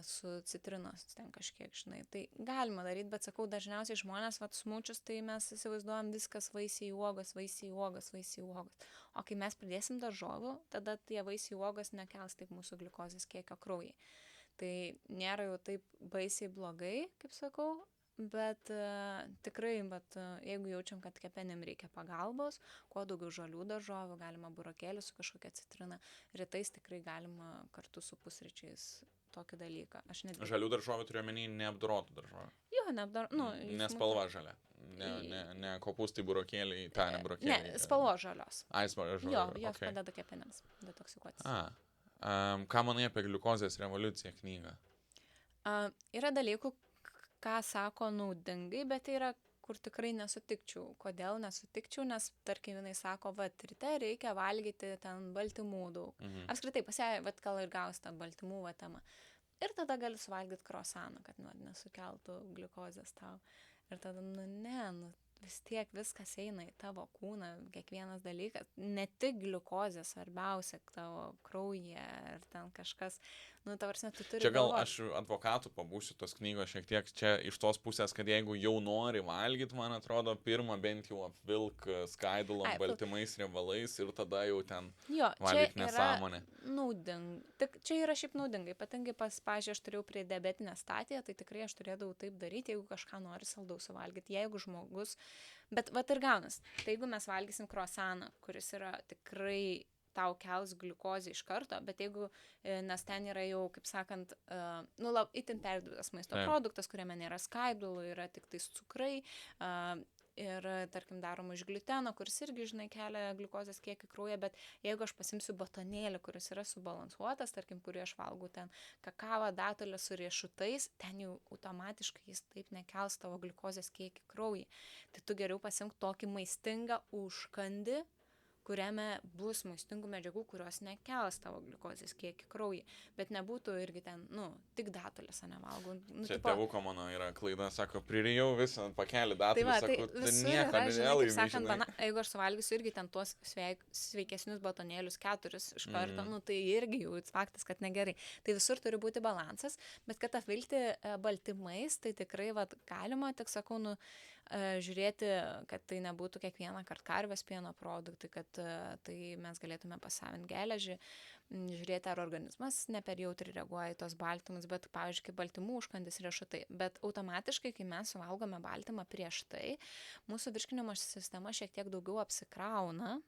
su citrinos, ten kažkiek, žinai. Tai galima daryti, bet sakau, dažniausiai žmonės, smūčius, tai mes įsivaizduojam viskas vaisiai uogos, vaisiai uogos, vaisiai uogos. O kai mes pridėsim daržovių, tada tie vaisiai uogos nekels taip mūsų gliukozės kiekio kraujyje. Tai nėra jau taip baisiai blogai, kaip sakau. Bet tikrai, jeigu jaučiam, kad kepenim reikia pagalbos, kuo daugiau žalių daržovių, galima burokėlių su kažkokia citrina, rytais tikrai galima kartu su pusryčiais tokį dalyką. Žalių daržovių turiu omeny neapdorotų daržovių. Jo, neapdorotų. Nes spalva žalia. Ne kopūstai burokėliai, ne burokėliai. Ne, spalva žalios. Spalva žalios. Jo, jos padeda kepenims detoksikuotis. Ką manai apie gliukozės revoliuciją knygą? Yra dalykų, ką sako naudingai, bet tai yra kur tikrai nesutikčiau. Kodėl nesutikčiau, nes, tarkim, jinai sako, ryte reikia valgyti ten baltymų daug. Apskritai, pas ją, gal ir gaus tą baltymų temą. Ir tada gali suvalgyti krosaną, kad nesukeltų gliukozės tau. Ir tada, vis tiek viskas eina į tavo kūną, kiekvienas dalykas, ne tik gliukozė svarbiausia tavo kraujyje ir ten kažkas, ta prasme, tu turi Čia gal galvot. aš advokatų pabūsiu tos knygos šiek tiek čia iš tos pusės, kad jeigu jau nori valgyti, man atrodo, pirmą bent jau apvilk skaidulom, baltymais, riebalais ir tada jau ten valgyk nesąmonę. Čia yra šiaip naudinga, ypatingai pavyzdžiui, aš turėjau prie diabetinę stadiją, tai tikrai aš turėdavau taip daryti, jeigu kažką nori saldaus suvalgyti, jeigu žmogus, bet ir gaunas, tai jeigu mes valgysim krosaną, kuris yra tikrai tau kels gliukozę iš karto, bet jeigu, nes ten yra jau, kaip sakant, itin perdirbtas maisto produktas, kuriame nėra skaidulų, yra tik tais cukrai ir, tarkim, daroma iš gliuteno, kuris irgi, žinai, kelia gliukozės kiekį kraują, bet jeigu aš pasimsiu batonėlį, kuris yra subalansuotas, tarkim, kurį aš valgau ten kakavą, datulę su riešutais, ten jau automatiškai jis taip nekels tavo gliukozės kiekį kraujį. Tai tu geriau pasimk tokį maistingą užkandį, kuriame bus maistingų medžiagų, kurios nekels tavo gliukozės kiekį kraujį, bet nebūtų irgi ten, tik datulės, nevalgau. Čia tėvuko mano yra klaida, sako, pririjau visą pakelį datulės, tai sako, nieko nedėlai, žinai. Jeigu aš suvalgysiu irgi ten tuos sveikesnius batonėlius 4 iš karto, tai irgi jau faktas, kad negerai. Tai visur turi būti balansas, bet kad apvilti baltymais, tai tikrai galima, tik sakau, žiūrėti, kad tai nebūtų kiekvieną kartą karvės pieno produktai, kad tai mes galėtume pasavinti geležį, žiūrėti, ar organizmas ne per jautri reaguoja į tos baltymus, bet, pavyzdžiui, kaip baltymų užkandis riešutai. Bet automatiškai, kai mes suvalgome baltymą prieš tai, mūsų virškinimo sistema šiek tiek daugiau apsikrauna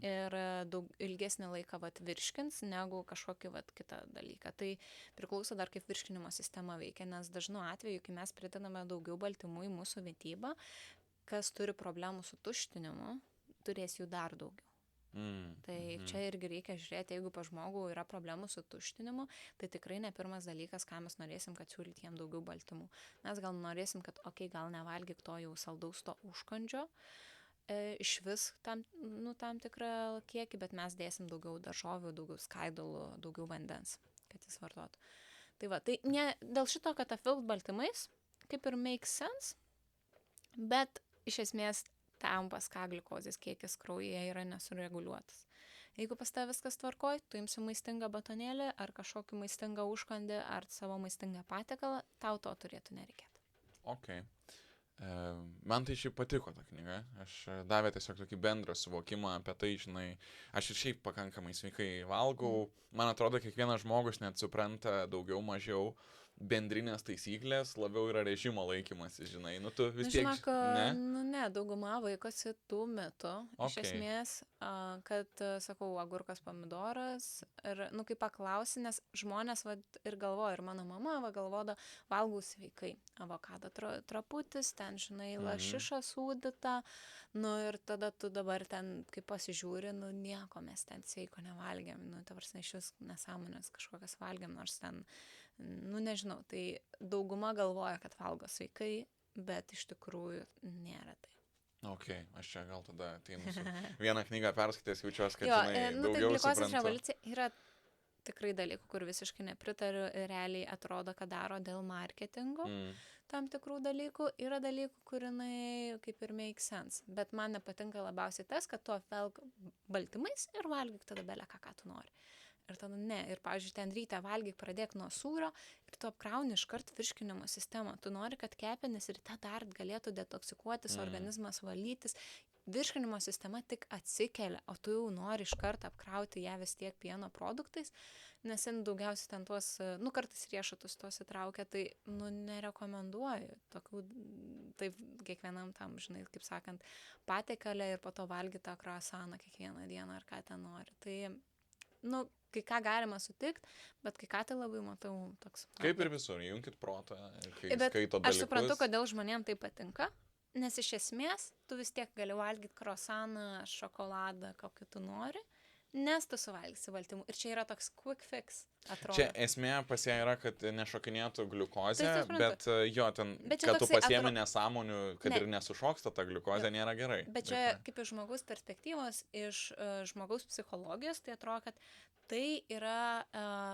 ir daug ilgesnį laiką virškins negu kažkokį kitą dalyką. Tai priklauso dar kaip virškinimo sistema veikia, nes dažnu atveju, kai mes pridedame daugiau baltymų į mūsų mitybą, kas turi problemų su tuštinimu, turės jų dar daugiau. Tai čia irgi reikia žiūrėti, jeigu pa žmogų yra problemų su tuštinimu, tai tikrai ne pirmas dalykas, ką mes norėsim, kad siūlyti jiem daugiau baltymų. Mes gal norėsim, kad gal nevalgyk to jau saldaus to užkandžio, iš vis tam tikrą kiekį, bet mes dėsim daugiau daržovių, daugiau skaidulų, daugiau vandens, kad jis vartotų. Tai ne dėl šito, kad apvilkt baltymais, kaip ir make sense, bet iš esmės tam pas ką gliukozės kiekis kraujyje yra nesureguliuotas. Jeigu pas tave viskas tvarkoj, tu imsi maistingą batonėlį ar kažkokį maistingą užkandį ar savo maistingą patiekalą, tau to turėtų nereikėti. Ok. Man tai šiaip patiko ta knyga. Aš davė tiesiog tokį bendrą suvokimą apie tai, žinai, aš ir šiaip pakankamai sveikai valgau. Man atrodo, kiekvienas žmogus net supranta daugiau mažiau bendrinės taisyklės, labiau yra režimo laikymasis, žinai, tu vis tiek... Žinok, dauguma vaikosi tų mitų, iš esmės, kad, sakau, agurkas, pomidoras, ir, kai paklausi, nes žmonės ir galvoja, ir mano mama galvoda, valgau sveikai, avokado traputis, ten, žinai, lašiša sūdyta, ir tada tu dabar ten, kai pasižiūri, nieko mes ten sveiko nevalgiam, ta prasme, iš vis nesąmonės kažkokias valgiam, nors ten, nežinau, tai dauguma galvoja, kad valgo sveikai, bet iš tikrųjų nėra tai. Ok, aš čia gal tada ateinu su vieną knygą perskaitęs, jaučiuosi, kad žinai, daugiau suprantu. Gliukozės revoliucija yra tikrai dalykų, kur visiškai nepritariu, realiai atrodo, kad daro dėl marketingo tam tikrų dalykų, yra dalykų, kur jinai kaip ir make sense, bet man nepatinka labiausiai tas, kad tu apvelk baltymais ir valgyk tada belę ką tu nori. Ir tada ne. Ir, pavyzdžiui, ten ryte valgyk, pradėk nuo sūrio ir tu apkrauni iškart virškinimo sistemą. Tu nori, kad kepenys ryte dar galėtų detoksikuotis, organizmas valytis. Virškinimo sistema tik atsikelia, o tu jau nori iškart apkrauti ją vis tiek pieno produktais, nes daugiausiai ten tuos, kartais riešutus tuos įtraukia, tai, nerekomenduoju tokių, taip kiekvienam tam, žinai, kaip sakant, patiekalę ir po to valgyti tą kroasaną kiekvieną dieną ar ką ten nori. Tai, kai ką galima sutikti, bet kai ką tai labai matau toks. Kaip ir visur, junkit protą, kai skaito dalykus. Aš suprantu, kodėl žmonėms tai patinka, nes iš esmės tu vis tiek gali valgyti kroasaną, šokoladą, kokį tu nori, nes tu suvalgysi baltymų. Ir čia yra toks quick fix, atrodo. Čia esmė pas ją yra, kad nešokinėtų gliukozė, Tai suprantu. bet jo, ten, Bet čia kad tu toksai pasiemi nesąmonių, kad Ne. ir nesušoksta ta gliukozė, nėra gerai. Bet čia kaip iš žmogaus perspektyvos, iš žmogaus psichologijos, tai atrodo, kad tai yra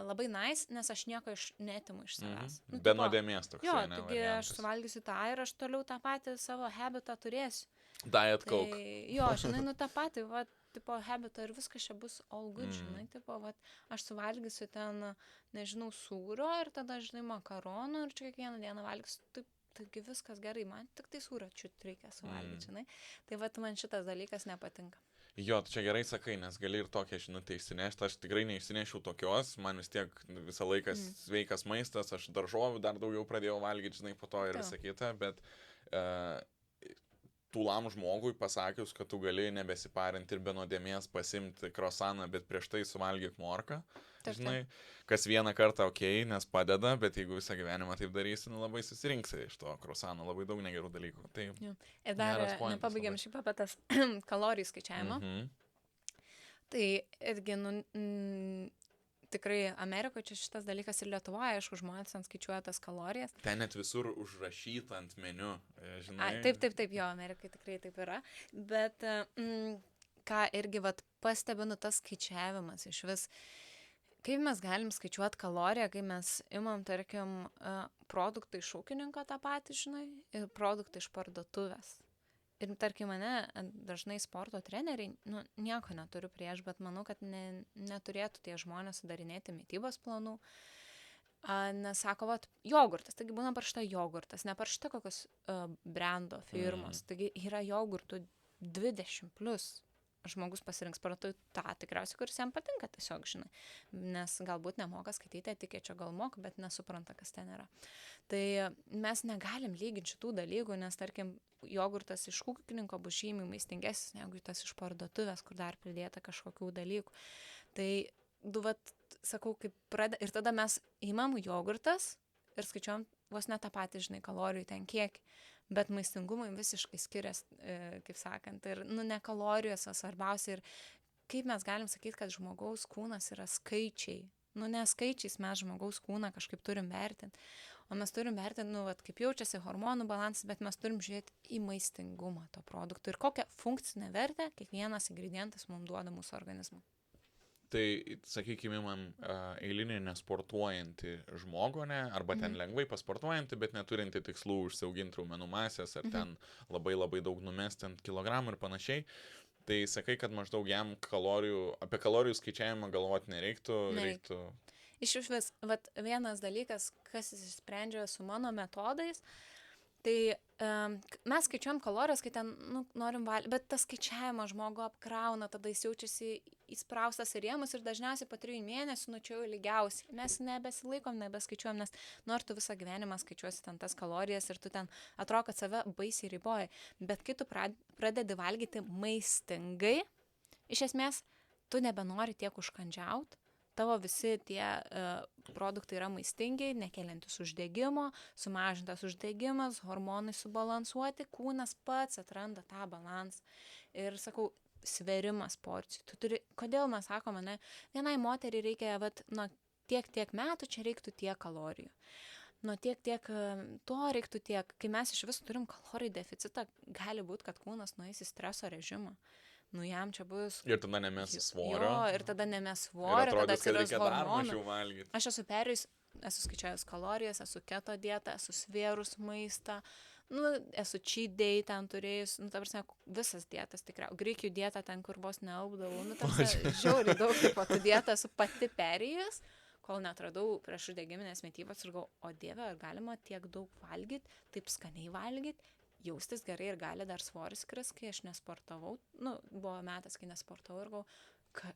labai nice, nes aš nieko netimu iš savęs. Nu, Be tipo, nuodėmės toks. Jo, taigi aš suvalgysiu tą ir aš toliau tą patį savo habitą turėsiu. Diet Tai, Coke. jo, žinai, nu tą patį, va, tipo, habitą ir viskas čia bus all good, žinai, tipo, va, aš suvalgysiu ten, nežinau, sūrio ir tada, žinai, makaronų ir čia kiekvieną dieną valgysiu, taip, taigi viskas gerai, man tik tai sūrio čiut reikia suvalgyti, žinai. Tai va, man šitas dalykas nepatinka. Jo, tu čia gerai sakai, nes gali ir tokią žinutę išsinešti, aš tikrai neišsinešiau tokios, man vis tiek visą laiką sveikas maistas, aš daržovių dar daugiau pradėjau valgyti, žinai, po to ir visą kitą, bet tūlam žmogui pasakius, kad tu gali nebesiparinti ir be nuodėmės pasimti krosaną, bet prieš tai suvalgyk morką, žinai, kas vieną kartą okei, nes padeda, bet jeigu visą gyvenimą taip darysi, nu labai susirinksi iš to krosano, labai daug negerų dalykų. Tai ir dar nepabaigėm šiaip apie tas kalorijų skaičiavimo. Tai irgi, tikrai Amerikoje čia šitas dalykas ir Lietuvoje, aišku, žmonės ten skaičiuoja tas kalorijas. Ten net visur užrašyta ant meniu, žinai. Taip, jo, Amerikai tikrai taip yra. Bet ką irgi vat pastebinu, tas skaičiavimas iš vis, kaip mes galim skaičiuoti kaloriją, kai mes imam, tarkim, produktą iš ūkininko tą patį, žinai, ir produktą iš parduotuvės. Ir tarkim, mane dažnai sporto treneriai, nu, nieko neturiu prieš, bet manau, kad neturėtų tie žmonės sudarinėti mitybos planų. Nes sako, vat, jogurtas, taigi būna parašta jogurtas, neparašta kokios brando firmos, taigi yra jogurtų 20 plus. Žmogus pasirinks parduotuvėj tą tikriausiai, kuris jam patinka tiesiog, žinai. Nes galbūt nemoka skaityti etikečio, gal moka, bet nesupranta, kas ten yra. Tai mes negalim lyginti šitų dalykų, nes, tarkim, jogurtas iš ūkininko bus žymiai maistingesnis negu tas iš parduotuvės, kur dar pridėta kažkokių dalykų. Tai, sakau, ir tada mes imam jogurtas ir skaičiuojam vos ne tą patį, žinai, kalorijų ten kiekį. Bet maistingumai visiškai skiriasi, kaip sakant, ir, ne kalorijos, o svarbiausia, ir kaip mes galim sakyti, kad žmogaus kūnas yra skaičiai. Ne skaičiais mes žmogaus kūną kažkaip turim vertinti, o mes turim vertinti, kaip jaučiasi hormonų balansas, bet mes turim žiūrėti į maistingumą to produkto ir kokią funkcinę vertę kiekvienas ingredientas mums duoda mūsų organizmui. Tai, sakykime, man eilinį nesportuojantį žmogų, arba ten lengvai pasportuojantį, bet neturinti tikslų užsiauginti raumenų masės, ar ten labai daug numesti ant kilogramų ir panašiai. Tai sakai, kad maždaug jam apie kalorijų skaičiavimą galvoti nereiktų. Iš vis, vienas dalykas, kas išsprendžia su mano metodais, tai mes skaičiuojam kalorijas, kai ten norim valgyti, bet tas skaičiavimas žmogų apkrauna, tada jis jaučiasi įspraustas į rėmus ir dažniausiai po 3 mėnesių čia jau lygiausiai. Mes nebesilaikom, nebeskaičiuojam, nes nors tu visą gyvenimą skaičiuosi ten tas kalorijas ir tu ten atrodo, kad save baisiai riboji. Bet kai tu pradedi valgyti maistingai, iš esmės tu nebenori tiek užkandžiauti. Tavo visi tie produktai yra maistingi, nekeliantis uždegimo, sumažintas uždegimas, hormonai subalansuoti, kūnas pats atranda tą balansą. Ir sakau, sverimas porcijų. Kodėl mes sakome, vienai moteriai reikia, tiek metų, čia reiktų tiek kalorijų. Tiek to reiktų tiek. Kai mes iš vis turim kalorijų deficitą, gali būti, kad kūnas nueis į streso režimą. Jam čia bus... Ir tada nemes svorio. Jo, ir tada nemes svorio, tada atsiras hormonų. Aš esu skaičiavęs kalorijas, esu keto dieta, esu svėrus maistą, esu cheat day ten turėjus, ta prasme, visas dietas tikriausiai. Grikių dieta ten, kur vos neaugdavau, žiauriai daug tų dietą esu pati perėjus, kol netradau prieš uždegiminės mitybos ir galvoju, o Dieve, ar galima tiek daug valgyti, taip skaniai valgyti, jaustis gerai ir gali dar svoris kris, kai aš nesportavau. Buvo metas, kai nesportavau ir galvoju,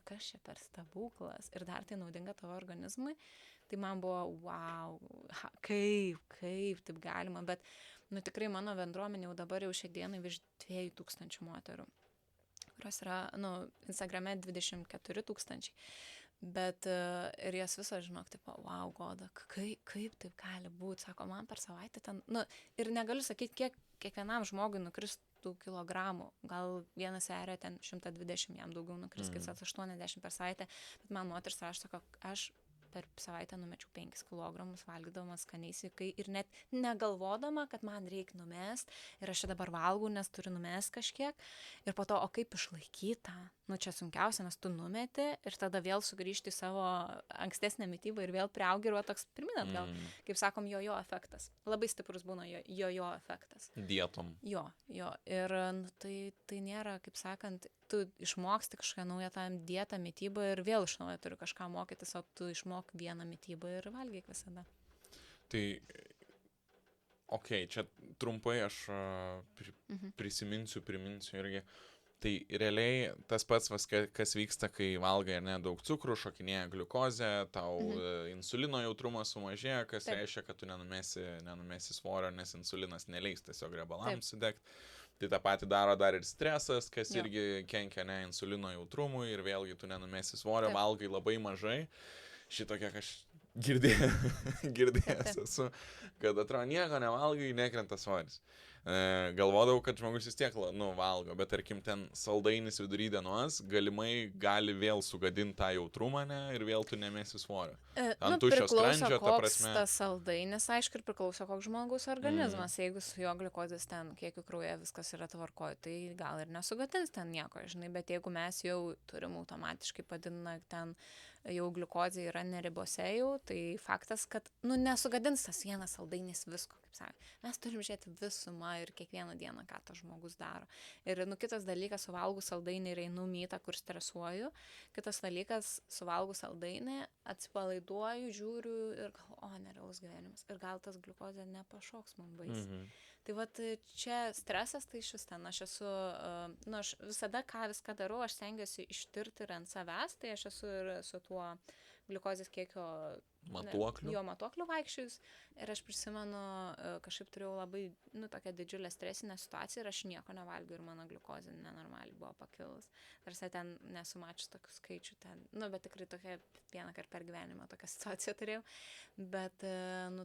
kas čia per stebuklas. Ir dar tai naudinga tavo organizmui. Tai man buvo, wow, kaip taip galima. Bet, tikrai mano bendruomenė jau dabar jau šią dieną virš 2000 moterų, kurios yra, Instagrame 24 000. Bet ir jas visą, žinok, tipo, wow, Goda, kaip taip gali būti, sako, man per savaitę ten, nu, ir negaliu sakyti, kiek kiekvienam žmogui nukristų kilogramų, gal vienas sveria ten 120, jam daugiau nukris, kitas 80 per savaitę, bet man moteris rašo, sako, aš per savaitę numečiau 5 kilogramus, valgydama skaniai sveikai ir net negalvodama, kad man reikia numest ir aš čia dabar valgau, nes turiu numest kažkiek. Ir po to, o kaip išlaikyti tą? Nu, čia sunkiausia, nes tu numeti ir tada vėl sugrįžti į savo ankstesnę mitybą ir vėl priaugi ir toks pirmin atgal. Kaip sakom, jojo efektas. Labai stiprus būna jojo efektas. Dietom. Jo. Ir nu, tai nėra, kaip sakant, tu išmoksti kažką naują tą dietą, mitybą ir vėl iš naujo turi kažką mokytis, o tu išmok vieną mitybą ir valgyk visada. Tai, čia trumpai aš priminsiu irgi. Tai realiai tas pats, kas vyksta, kai valgai ar ne daug cukrų, šokinėja gliukozė, tau insulino jautrumas sumažėja, kas reiškia, kad tu nenumesi svorio, nes insulinas neleis tiesiog riebalams sudegti. Tai tą patį daro dar ir stresas, kas irgi kenkia insulino jautrumui ir vėlgi tu nenumesi svorio, valgai labai mažai. Šitokia aš girdėjęs esu, kad atrodo nieko nevalgai, nekrenta svoris. Galvodavau, kad žmogus vis tiek valgo, bet tarkim ten saldainis vidury dienos galimai gali vėl sugadinti tą jautrumą, ne, ir vėl tu nemesi svorio. Ant tuščio skrandžio, ta prasme. Tas saldainis, aišku, ir priklauso koks žmogus organizmas. Jeigu su jo gliukozės ten kiekiu kraujyje viskas yra tvarkoj, tai gal ir nesugadins ten nieko, žinai, bet jeigu mes jau turim automatiškai padidina ten jau gliukozė yra neribose jau, tai faktas, kad, nesugadins tas vienas saldainis visko, kaip sakė. Mes turim žiūrėti visumą ir kiekvieną dieną, ką tas žmogus daro. Ir, kitas dalykas, suvalgu saldainį ir einu mytą, kur stresuoju. Kitas dalykas, suvalgu saldainį, atsipalaiduoju, žiūriu ir galvoju, nerealus gyvenimas. Ir gal tas gliukozė nepašoks man baisiai. Tai vat čia stresas, tai šis ten, aš esu, aš visada viską darau, aš stengiuosi ištirti ir ant savęs, tai aš esu ir su tuo gliukozės kiekio matuokliu vaikščiojus ir aš prisimenu, kažkaip turėjau labai, tokią didžiulę stresinę situaciją ir aš nieko nevalgiau ir mano gliukozė nenormaliai buvo pakilus. Tarsi ten nesu mačius tokių skaičių ten, bet tikrai tokia vieną kartą per gyvenimą tokią situaciją turėjau, bet,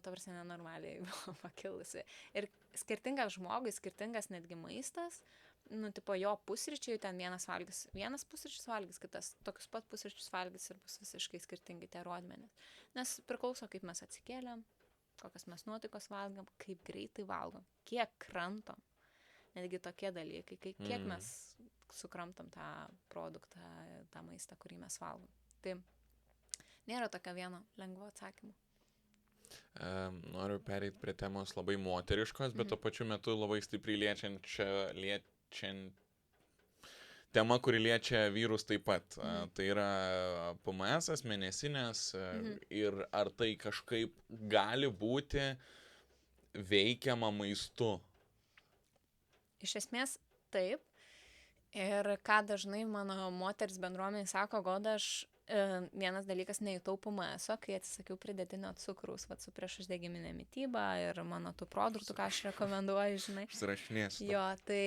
tavrasi nenormaliai buvo pakilusi. Ir skirtingas žmogui, skirtingas netgi maistas, tipo jo pusryčiai, ten vienas pusryčius valgys, kitas tokius pat pusryčius valgys ir bus visiškai skirtingi tie rodmenys. Nes priklauso, kaip mes atsikėlėm, kokias mes nuotaikos valgom, kaip greitai valgom, kiek kramtom. Netgi tokie dalykai, kiek mes sukramtom tą produktą, tą maistą, kurį mes valgom. Tai nėra tokio vieno lengvo atsakymo. Noriu pereiti prie temos labai moteriškos, bet tuo pačiu metu labai stipriai liečiant tema, kuri liečia vyrus taip pat. Tai yra PMS, mėnesinės ir ar tai kažkaip gali būti veikiama maistu? Iš esmės taip. Ir ką dažnai mano moters bendruomenė sako, Goda, aš vienas dalykas nejutau PMS-o, kai atsisakiau pridėtinio cukraus, su priešuždegiminė mityba ir mano tų produktų, ką aš rekomenduoju, žinai. Užsirašinėsiu. Jo, tai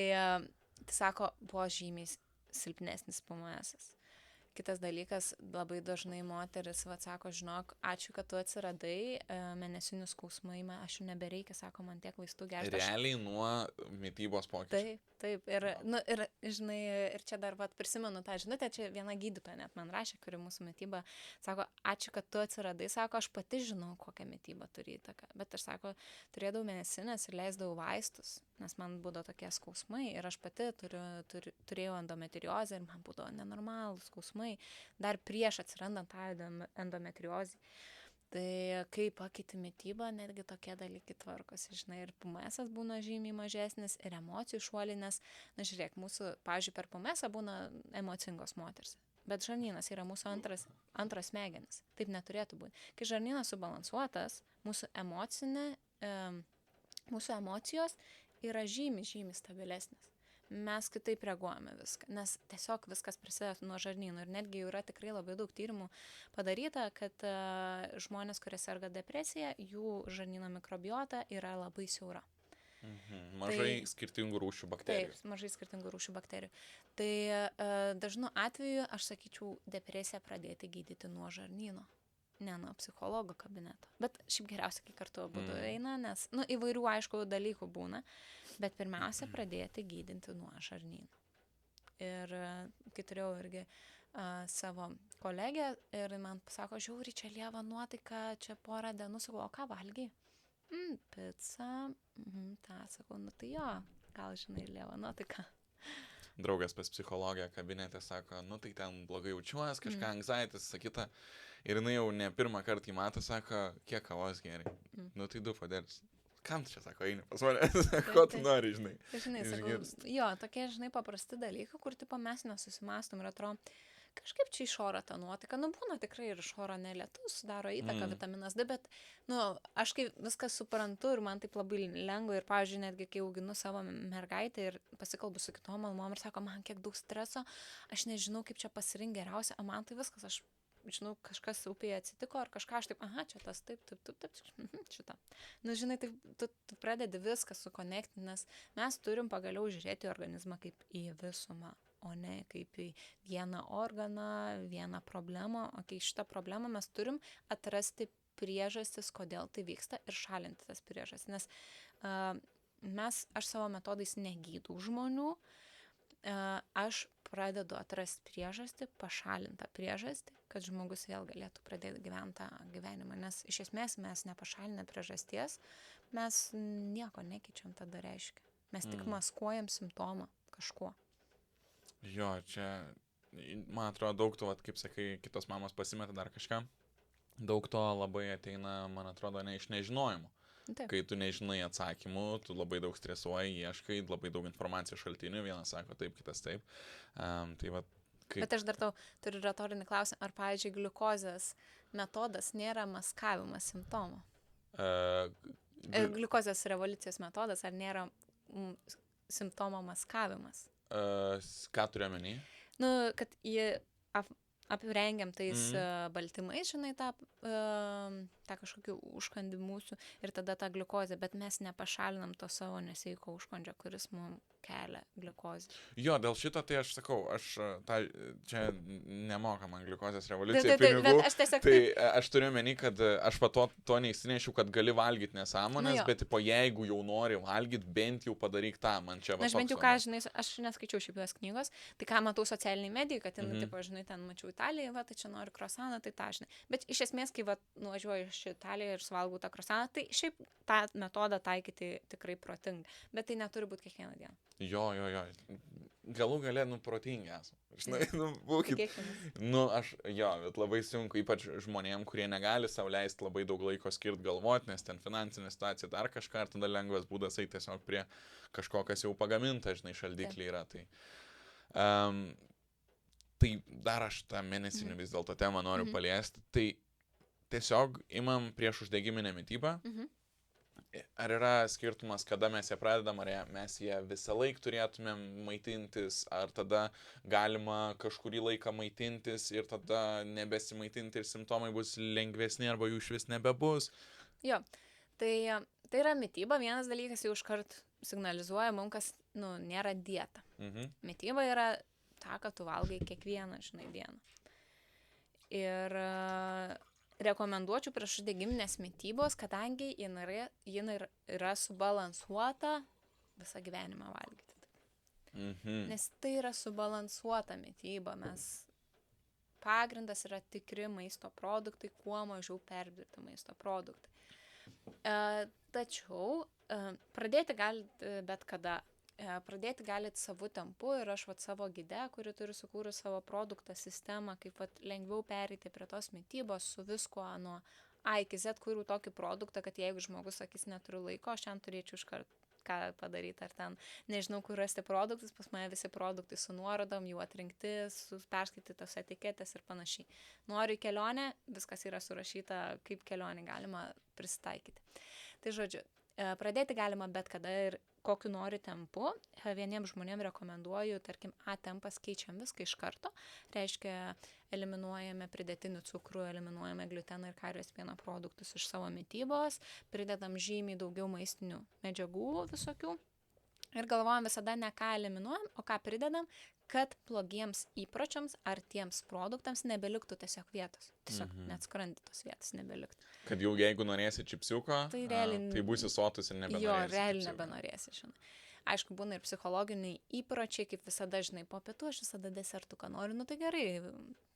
sako, buvo žymiai silpnesnis PMS-as. Kitas dalykas, labai dažnai moteris sako, žinok, ačiū, kad tu atsiradai, mėnesinių skausmai, aš jų nebereikia, sako, man tiek vaistų gerti. Realiai nuo mitybos pokyčių. Taip. Ir žinai, ir čia dar prisimenu tą žinutę, čia viena gydytoja net man rašė, kuri mūsų mitybą, sako, ačiū, kad tu atsiradai, sako, aš pati žinau, kokią mitybą turi įtaką. Bet aš, sako, turėdavau mėnesinės ir leisdavau vaistus, nes man būdavo tokie skausmai ir aš pati turėjau endometriozę ir man būdavo nenormalūs skausmai, dar prieš atsirandant tą endometriozį. Tai kai pakeiti mitybą, netgi tokie dalykai tvarkosi, žinai, ir PMS-as būna žymiai mažesnis, ir emocijų šuolį, nes, žiūrėk, mūsų, pavyzdžiui, per PMS-ą būna emocingos moters, bet žarnynas yra mūsų antras smegenis, taip neturėtų būti. Kai žarnynas subalansuotas, mūsų emocijos yra žymiai stabilesnis. Mes kitaip reaguojame viską, nes tiesiog viskas prasideda nuo žarnyno ir netgi jau yra tikrai labai daug tyrimų padaryta, kad žmonės, kurie serga depresija, jų žarnyno mikrobiota yra labai siaura. Mažai skirtingų rūšių bakterijų. Taip, mažai skirtingų rūšių bakterijų. Tai dažnu atveju aš sakyčiau depresiją pradėti gydyti nuo žarnyno, ne nuo psichologo kabineto. Bet šiaip geriausia, kai kartu abudu eina, nes įvairių aišku dalykų būna, bet pirmiausia pradėti gydinti nuo žarnyno. Ir kai turėjau irgi savo kolegę ir man pasako, žiauri, čia lieva nuotaika, čia porą dienų, sakau, o ką valgiai? Pica, tą sakau, tai jo, gal žinai, lieva nuotaika. Draugas pas psichologę kabinete sako, tai ten blogai jaučiuosi, kažką anxietis, sakyta, ir jinai jau ne pirmą kartą įmatą, sako, kiek kavos geri. Tai 2 puodelius. Kam tu čia, sako, eini pas mane, ko tu nori, žinai. Žinai, sakau, jo, tokie, žinai, paprasti dalykai, kur tipo mes nesusimastom ir atrodo, kažkaip čia iš oro ta nuotaika, būna tikrai ir iš oro nelietus, daro įtaką vitaminas D, bet, aš kai viską suprantu ir man taip labai lengva ir, pavyzdžiui, netgi kai auginu savo mergaitę ir pasikalbu su kitom mamom ir sako, man kiek daug streso, aš nežinau, kaip čia pasirinkti geriausia, o man tai viskas, aš žinau, kažkas upėje atsitiko ar kažką, aš taip, čia tas, taip, šitą. Žinai, taip, tu pradedi viską sukonektinti, nes mes turim pagaliau žiūrėti į organizmą kaip į visumą, o ne kaip į vieną organą, vieną problemą. Šitą problemą mes turim atrasti priežastis, kodėl tai vyksta ir šalinti tas priežastis. Nes aš savo metodais negydau žmonių, aš pradedu atrasti priežastį, pašalintą priežastį, kad žmogus vėl galėtų pradėti gyventi tą gyvenimą. Nes iš esmės mes nepašalinę priežasties, mes nieko nekeičiam tada reiškia. Mes tik maskuojam simptomą kažkuo. Jo, čia, man atrodo, daug to, kaip sakai, kitos mamos pasimeta dar kažką. Daug to labai ateina, man atrodo, ne iš nežinojimo. Taip. Kai tu nežinai atsakymų, tu labai daug stresuoji, ieškai, labai daug informacijos šaltinių, vienas sako taip, kitas taip. Bet aš dar tau turiu retorinį klausimą, ar, pavyzdžiui, gliukozės metodas nėra maskavimas simptomų? Gliukozės revoliucijos metodas, ar nėra simptomo maskavimas? Ką turiu omeny? Kad jį aprengiam tais baltymais, žinai, tą kažkokį užkandį mūsų ir tada tą gliukozę, bet mes nepašalinam to savo nesveiko užkandžio, kuris mums kelia gliukozę. Jo, dėl šito tai aš sakau, čia nemoka man gliukozės revoliucija pinigų, tai aš turiu meni, kad aš to neįsinešiu, kad gali valgyti nesąmonės, bet jeigu jau nori valgyti, bent jau padaryk tą, man čia va. Aš bent jau ką, žinai, aš neskaičiau šiaip jos knygos, tai ką matau socialiniai medijai, kad tipo, žinai, ten mačiau Italiją, tai čia noriu krosaną, tai tą, žinai. Bet iš esmės, kai nuvažiuoju iš Italiją ir suvalgau tą krosaną, tai šiaip tą metodą taikyti tikrai protinga, bet tai neturi būti kiekvieną dieną. Jo. Galų gale, protingi esam. Žinai, būkit. Bet labai sunku, ypač žmonėm, kurie negali sau leisti labai daug laiko skirti galvoti, nes ten finansinė situacija dar kažką, ir tada lengvas būdas eiti tiesiog prie kažko, kas jau pagaminta, žinai, šaldikliai yra. Tai dar aš tą mėnesinį vis dėlto temą noriu paliesti. Tai tiesiog imam prieš uždegiminę mitybą. Ar yra skirtumas, kada mes ją pradedam, ar mes ją visą laiką turėtumėm maitintis, ar tada galima kažkurį laiką maitintis ir tada nebesimaitinti ir simptomai bus lengvesni arba jų išvis nebebus? Jo, tai yra mityba. Vienas dalykas jau iškart signalizuoja mums, kas nėra dieta. Mityba yra tą, ką tu valgai kiekvieną, žinai, dieną. Ir rekomenduočiau prieš uždegiminės mitybos, kadangi ji yra subalansuota visą gyvenimą valgyti. Nes tai yra subalansuota mityba. Pagrindas yra tikri maisto produktai, kuo mažiau perdirbti maisto produktai. Tačiau pradėti galite bet kada. Pradėti galite savo tempu ir aš savo gide, kuri turi sukūrus savo produktą, sistemą, kaip lengviau pereiti prie tos mitybos su viskuo nuo A iki Z, kuriu tokį produktą, kad jeigu žmogus sakys neturiu laiko, aš ten turėčiau iškart ką padaryti, ar ten nežinau, kur rasti produktus, pas mane visi produktai su nuorodom, jų atrinkti, perskaityti tos etiketės ir panašiai. Noriu į kelionę, viskas yra surašyta, kaip kelionį galima prisitaikyti. Tai žodžiu, pradėti galima bet kada ir kokiu nori tempu. Vieniems žmonėms rekomenduoju, tarkim, A tempas keičiam viską iš karto. Reiškia, eliminuojame pridėtinių cukrų, eliminuojame gliuteną ir karijos pieno produktus iš savo mitybos, pridedam žymiai daugiau maistinių medžiagų visokių. Ir galvojam visada ne ką eliminuojam, o ką pridedam, kad blogiems įpročiams ar tiems produktams nebeliktų tiesiog vietos. Tiesiog net skrandį tos vietos nebeliktų. Kad jau jeigu norėsi čipsiuko, Tai realiai- tai būsi sotus ir nebenorėsi. Jo, realiai čipsiuko. nebenorėsi, žinai. Aišku, būna ir psichologiniai įpročiai, kaip visada, žinai, po pietų aš visada desertuką noriu, nu tai gerai,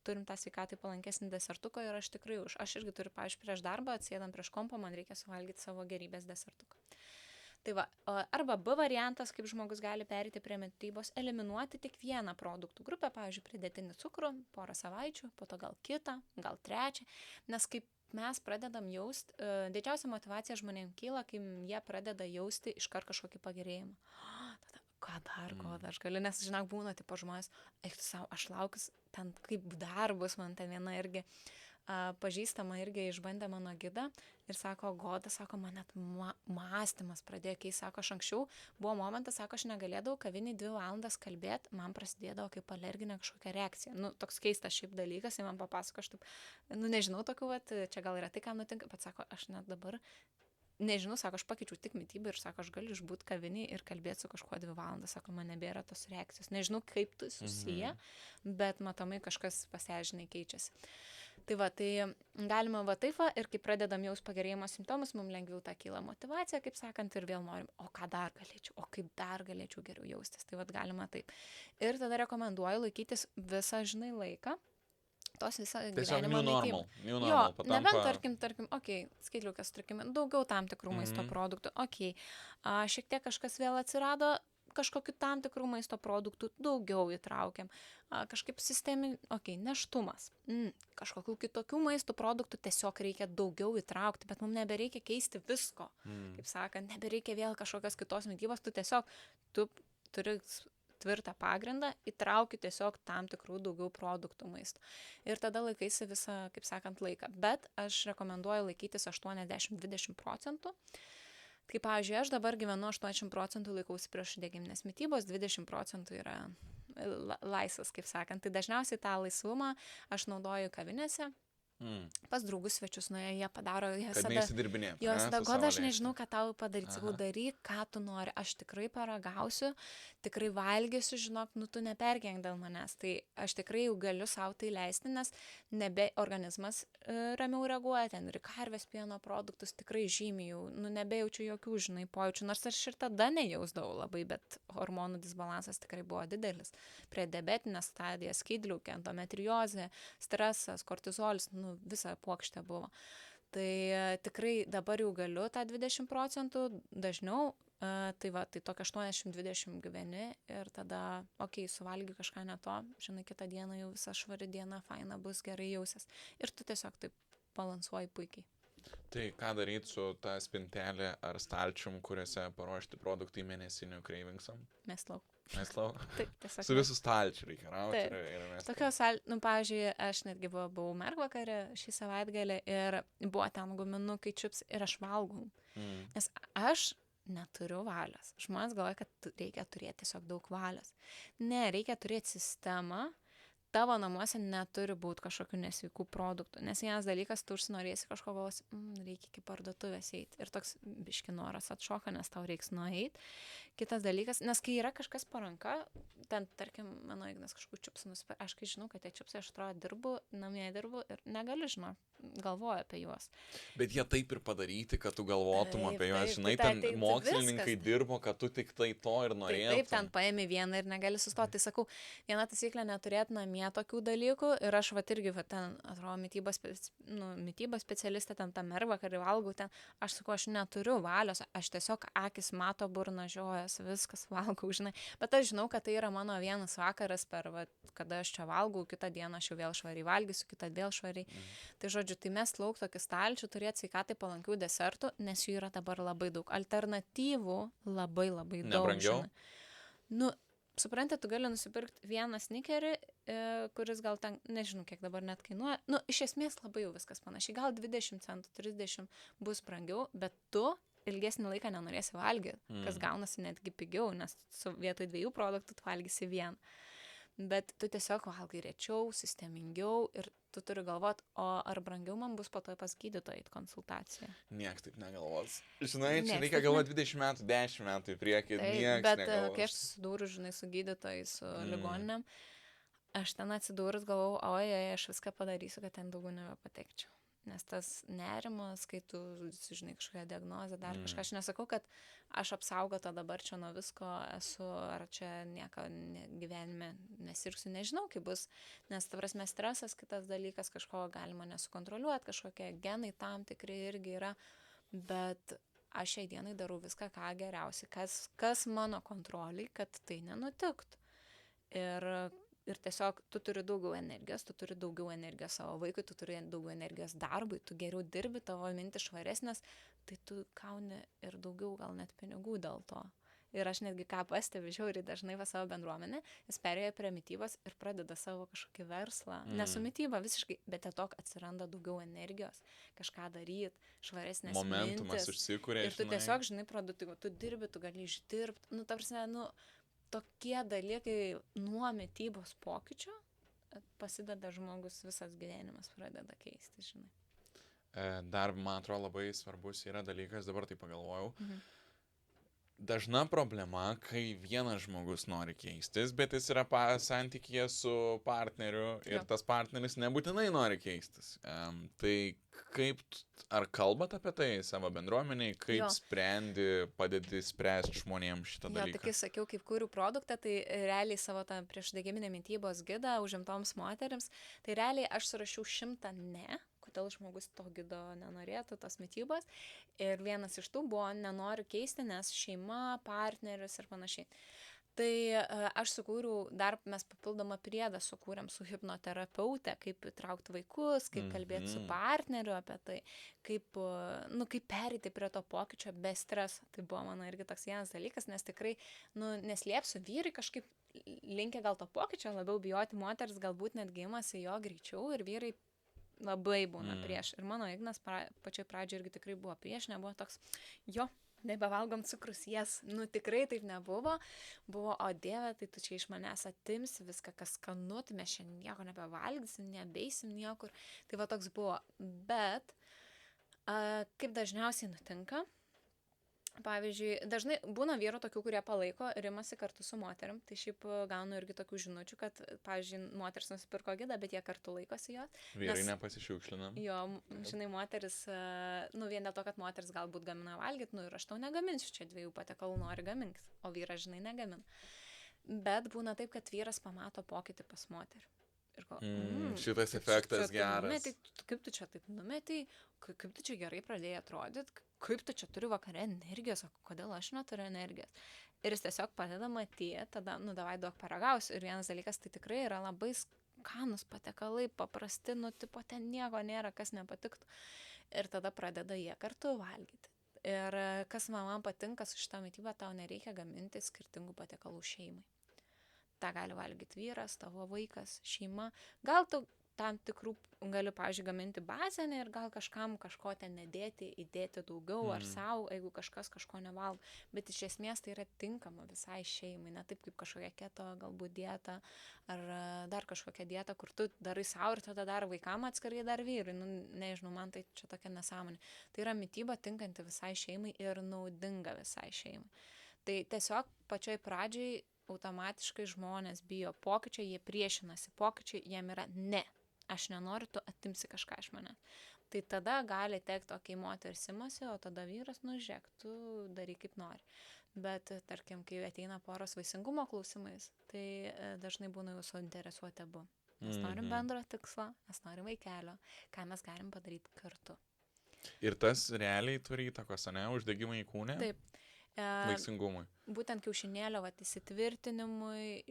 turim tą sveikatai palankesnį desertuką ir aš tikrai už. Aš irgi turiu, pavyzdžiui, prieš darbą, atsėdam prieš kompą, man reikia suvalgyti savo gerybės desertuką. Tai va, arba B variantas, kaip žmogus gali perėti prie mitybos, eliminuoti tik vieną produktų grupę, pavyzdžiui, pridėtinį cukrų, porą savaičių, po to gal kitą, gal trečią, nes kaip mes pradedam jausti, didžiausia motyvacija žmonėms kyla, kai jie pradeda jausti iškart kažkokį pagerėjimą. Tada, ką dar, aš galiu, nes, žinok, būna, tipo žmonės, eik tu savo, aš laukiu ten kaip darbus, man ten viena irgi pažįstama irgi išbandė mano gidą ir sako, Goda, sako, man net mąstymas pradėjo keis, sako, aš anksčiau buvo momentas, sako, aš negalėdavau kavinį 2 valandas kalbėti, man prasidėdavo kaip alerginė kažkokia reakcija. Nu, toks keistas šiaip dalykas, jis man papasako, aš taip, nu, nežinau tokių, vat, čia gal yra tai, kam nutinka, bet sako, aš net dabar nežinau, sako, aš pakeičiau tik mitybą ir sako, aš galiu išbūti kavinį ir kalbėti su kažkuo 2 valandas, sako, man nebėra tos reakcijos. Nežinau, kaip tai susiję, bet matomai kažkas pasiežinai keičiasi. Tai va, tai galima va taip va ir kai pradedam jaus pagerėjimo simptomus, mums lengviau tą kyla motyvacija, kaip sakant, ir vėl norim, o ką dar galėčiau, o kaip dar galėčiau geriau jaustis. Tai va, galima taip. Ir tada rekomenduoju laikytis visą, žinai, laiką. Tos visą gyvenimo mitybą. Jo, nebent, tarkim, skaitliukės, tarkim, daugiau tam tikrų maisto produktų, šiek tiek kažkas vėl atsirado, kažkokiu tam tikrų maisto produktų daugiau įtraukiam, kažkaip sistemin, neštumas, kažkokių kitokių maisto produktų tiesiog reikia daugiau įtraukti, bet mums nebereikia keisti visko, kaip sakant, nebereikia vėl kažkokios kitos mitybos, tu turi tvirtą pagrindą, įtrauki tiesiog tam tikrų daugiau produktų maisto. Ir tada laikaisi visą, kaip sakant, laiką. Bet aš rekomenduoju laikytis 80-20%. Kaip, pavyzdžiui, aš dabar gyvenu 80% laikausi prieš uždegiminės mitybos, 20% yra laisvas, kaip sakant. Tai dažniausiai tą laisvumą aš naudoju kavinėse. Pas draugus svečius nuėję, jie padaro, kad neįsidirbinėt. Jos God, aš nežinau, ką tau padaryti, sakau, daryk, ką tu nori, aš tikrai paragausiu, tikrai valgysiu, žinok, nu tu nepergenk dėl manęs, tai aš tikrai jau galiu savo tai leisti, nes nebe organizmas ramiau reaguoja, ten ir karvės pieno produktus tikrai žymiai jau, nu nebejaučiu jokių, žinai, pojūčių, nors aš ir tada nejausdavau labai, bet hormonų disbalansas tikrai buvo didelis, prie diabetinės stadijas, skydliaukė, endometriozė, stresas, kortizolis, nu visa puokštė buvo. Tai tikrai dabar jau galiu tą 20% dažniau, tai va, tai tokia 80-20 gyveni ir tada, suvalgy kažką ne to, žinai, kitą dieną jau visa švari diena, faina, bus gerai jausias. Ir tu tiesiog taip balansuoji puikiai. Tai ką daryti su ta spintelė ar stalčium, kuriuose paruošti produktai mėnesinių cravingsam? Mest lauk. Taip, tiesiog. Su visų stalčiu reikia rauti ir mest. Tokios, pavyzdžiui, aš netgi buvau mergvakarė šį savaitgalį ir buvo ten guminukai, čips ir aš valgau. Nes aš neturiu valios. Žmonės galvoja, kad reikia turėti tiesiog daug valios. Ne, reikia turėti sistemą. Tavo namuose neturi būti kažkokių nesveikų produktų, nes vienas dalykas, tu užsinorėsi kažko galvosi, reikia iki parduotuvės eiti ir toks biški noras atšoka, nes tau reiks nueiti. Kitas dalykas, nes kai yra kažkas po ranka, ten, tarkim, mano Ignas kažkokių čiupsų nusipirko, aš kai žinau, kad tie čiupsai, aš atrodo namie dirbu ir negaliu, žinau, galvoju apie juos. Bet jie taip ir padaryti, kad tu galvotum apie juos, žinai, ten mokslininkai dirbo, kad tu tik tai to ir norėtum. Taip, ten paėmė vieną ir negali sustoti. Tai sakau, viena taisyklė neturėti namie tokių dalykų ir aš irgi ten, atrodo, mitybos specialistė, ten tą mergvakarį valgau, ten, aš sakau, aš neturiu valios, aš tiesiog akis mato, burna žiojas, viskas valgau, žinai. Bet aš žinau, kad tai yra mano vienas vakaras kada aš čia valgau, kitą dieną aš jau vėl švariai valgysiu, kitą vėl švariai. Tai žodžiu, tai mes lauk tokį stalčių, turėti sveikatai palankių desertų, nes jų yra dabar labai daug. Alternatyvų labai daug. Nebrangiau? Nu, suprantate, tu gali nusipirkti vieną snikerį, kuris gal ten, nežinau, kiek dabar net kainuoja. Nu, iš esmės labai jau viskas panašiai. Gal 20 centų, 30 bus brangiau, bet tu ilgesnį laiką nenorėsi valgyti, kas gaunasi netgi pigiau, nes vietoj 2 produktų tu valgysi vieną. bet tu tiesiog valgai rečiau, sistemingiau ir tu turi galvot, o ar brangiau man bus po to pas gydytoją į konsultaciją. Niekas taip negalvos. Žinai, čia Nieks reikia taip galvoti 20 metų, 10 metų į priekį, Taip, niekas bet negalvos. kai aš susidūriu, žinai, su gydytojais, su ligoninėm, aš ten atsidūrus galvau, oi, aš viską padarysiu, kad ten daugiau nebepatekčiau. Nes tas nerimas, kai tu, žinai, kažkokią diagnozę, dar kažką, aš nesakau, kad aš apsaugota dabar čia nuo visko esu, ar čia nieko gyvenime nesirgsiu, nežinau, kaip bus, nes, ta prasme, stresas, kitas dalykas, kažko galima nesukontroliuoti, kažkokie genai tam tikri irgi yra, bet aš šiai dienai darau viską, ką geriausiai, kas mano kontroliai, kad tai nenutiktų. Ir tiesiog tu turi daugiau energijos, tu turi daugiau energijos savo vaikui, tu turi daugiau energijos darbui, tu geriau dirbi, tavo mintis švaresnės, tai tu gauni ir daugiau gal net pinigų dėl to. Ir aš netgi ką pastebiu, žiauriai dažnai va savo bendruomenę, jis perėjo prie mitybos ir pradeda savo kažkokį verslą. Nesu mityba visiškai, bet tiesiog atsiranda daugiau energijos, kažką daryti, švaresnės Momentumas mintis. užsikūrė. Ir tu tiesiog, žinai, produktyvu, tu dirbi, tu gali išdirbti, ta prasme, tokie dalykai nuo mitybos pokyčio pasideda žmogus, visas gyvenimas pradeda keisti, žinai. Dar, man atrodo, labai svarbus yra dalykas, dabar tai pagalvojau. Dažna problema, kai vienas žmogus nori keistis, bet jis yra santykyje su partneriu ir tas partneris nebūtinai nori keistis. Tai kaip, ar kalbat apie tai savo bendruomeniai, kaip sprendi, padedi spręsti žmonėms šitą dalyką? Tai kai sakiau, kaip kuriu produktą, tai realiai savo tą priešuždegiminę mitybos gidą užimtoms moterims, tai realiai aš surašiau 100 ne. Kodėl žmogus to gido nenorėtų, tos mitybos. Ir vienas iš tų buvo, nenoriu keisti, nes šeima, partneris ir panašiai. Tai aš sukūriau, dar mes papildomą priedą sukūrėm su hipnoterapeute, kaip įtraukti vaikus, kaip kalbėti su partneriu apie tai, kaip pereiti prie to pokyčio be streso. Tai buvo mano irgi toks vienas dalykas, nes tikrai, neslėpsiu, vyrai kažkaip linkę gal to pokyčio, labiau bijoti, moteris galbūt netgi imasi jo greičiau ir vyrai labai būna prieš. Ir mano Ignas pačioj pradžioje irgi tikrai buvo prieš, nebuvo toks, nebevalgom cukrus, tikrai taip nebuvo. Buvo, o Dieve, tai tu čia iš manęs atimsi viską, kas skanu, tai mes šiandien nieko nebevalgysim, nebeisim niekur. Tai va toks buvo. Bet, kaip dažniausiai nutinka, pavyzdžiui, dažnai būna vyrų tokių, kurie palaiko ir imasi kartu su moterim. Tai šiaip gaunu irgi tokių žinučių, kad, pavyzdžiui, moteris nusipirko gidą, bet jie kartu laikosi jos. Vyrai nepasišiukšlinam. Jo, žinai, moteris, vien dėl to, kad moteris galbūt gamina valgyti, ir aš tau negaminsiu, čia 2 patiekalų nori gaminti, o vyras, žinai, negamina. Bet būna taip, kad vyras pamato pokytį pas moterį. Šitas efektas geras. Kaip tu čia taip numetei, kaip tu čia gerai pradėjai atrodyti, kaip tu čia turi vakare energijos, o kodėl aš neturiu energijos. Ir jis tiesiog padeda matyti, tada, davai duok paragausiu. Ir vienas dalykas, tai tikrai yra labai skanus patiekalai, paprasti, tipo ten nieko nėra, kas nepatiktų. Ir tada pradeda jie kartu valgyti. Ir kas man patinka su šitą mitybą, tau nereikia gaminti skirtingų patiekalų šeimai. Ta gali valgyti vyras, tavo vaikas, šeima. Gal tu tam tikrų gali, pavyzdžiui, gaminti bazinę ir gal kažkam kažko ten nedėti, įdėti daugiau ar savo, jeigu kažkas kažko nevalgo. Bet iš esmės tai yra tinkama visai šeimai, ne taip kaip kažkokia keto, galbūt dieta ar dar kažkokia dieta, kur tu darai savo ir tada dar vaikam atskirai dar vyrui. Nežinau, man tai čia tokia nesąmonė. Tai yra mityba tinkanti visai šeimai ir naudinga visai šeimai. Tai tiesiog pačioj pradžiai automatiškai žmonės bijo pokyčio, jie priešinasi pokyčiui, jiem yra ne, aš nenoriu, tu atimsi kažką iš mane. Tai tada gali tekti, kai moteris imasi, o tada vyras, žiūrėk, tu daryk kaip nori. Bet, tarkim, kai ateina poros vaisingumo klausimais, tai dažnai būna jau suinteresuoti abu. Mes norim bendro tikslo, mes norim vaikelio, ką mes galim padaryti kartu. Ir tas realiai turi įtakos, ne, uždegimai į kūnę? Taip. Vaisingumui. Būtent kiaušinėlio įsitvirtinimui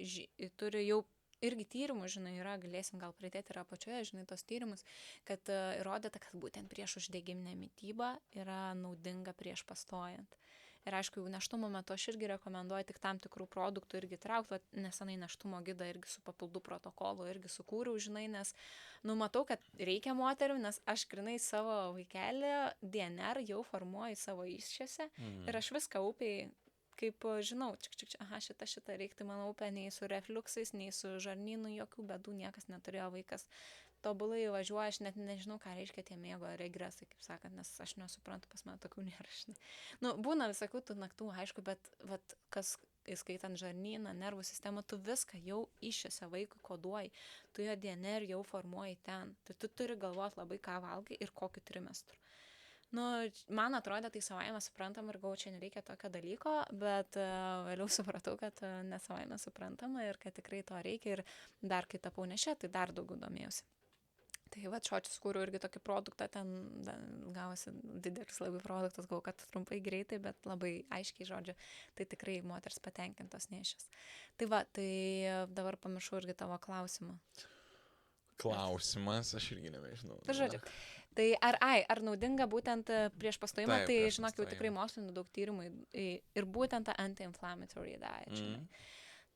turi jau irgi tyrimų, žinai, yra, galėsim gal pridėti ir apačioje, žinai, tos tyrimus, kad įrodyta, kad būtent prieš uždegiminę mitybą yra naudinga prieš pastojant. Ir aišku, jau neštumo metu aš irgi rekomenduoju tik tam tikrų produktų irgi traukti, nesenai neštumo gidą irgi su papildų protokolu irgi sukūriau, žinai, nes matau, kad reikia moterių, nes aš grinai savo vaikelį DNR jau formuoju savo įsčiose ir aš viską upiai, kaip žinau, aha, šitą reikti, mano upė, nei su refliuksais, nei su žarnynu, jokių bėdų niekas neturėjo, vaikas tobulai važiuoja, aš net nežinau, ką reiškia tie miego regresai, kaip sakant, nes aš nesuprantu, pas mane tokių nėra, žinai. Nu, būna visokių tų naktų, aišku, bet vat, kas, įskaitant žarnyną, nervų sistemą, tu viską jau išėse vaikui koduoji, tu jo DNR jau formuoji ten, tai tu turi galvoti labai, ką valgai ir kokiu trimestru. Nu, man atrodė tai savaime suprantama ir čia nereikia tokio dalyko, bet vėliau supratau, kad nesavaime suprantama ir kad tikrai to reikia ir dar kai tapau nešė, tai dar daugiau domėjausi. Tai va, šočius kūriau irgi tokį produktą, ten gavosi didelis labai produktas, gal kad trumpai greitai, bet labai aiškiai žodžiu, tai tikrai moters patenkintos nešės. Tai va, tai dabar pamiršau irgi tavo klausimą. Klausimas, aš irgi nebežinau. Tai žodžiu, tai ar naudinga būtent prieš pastojimą, tai žinok, jau tikrai mokslinių daug tyrimų ir būtent ta anti-inflammatory diet, žinai.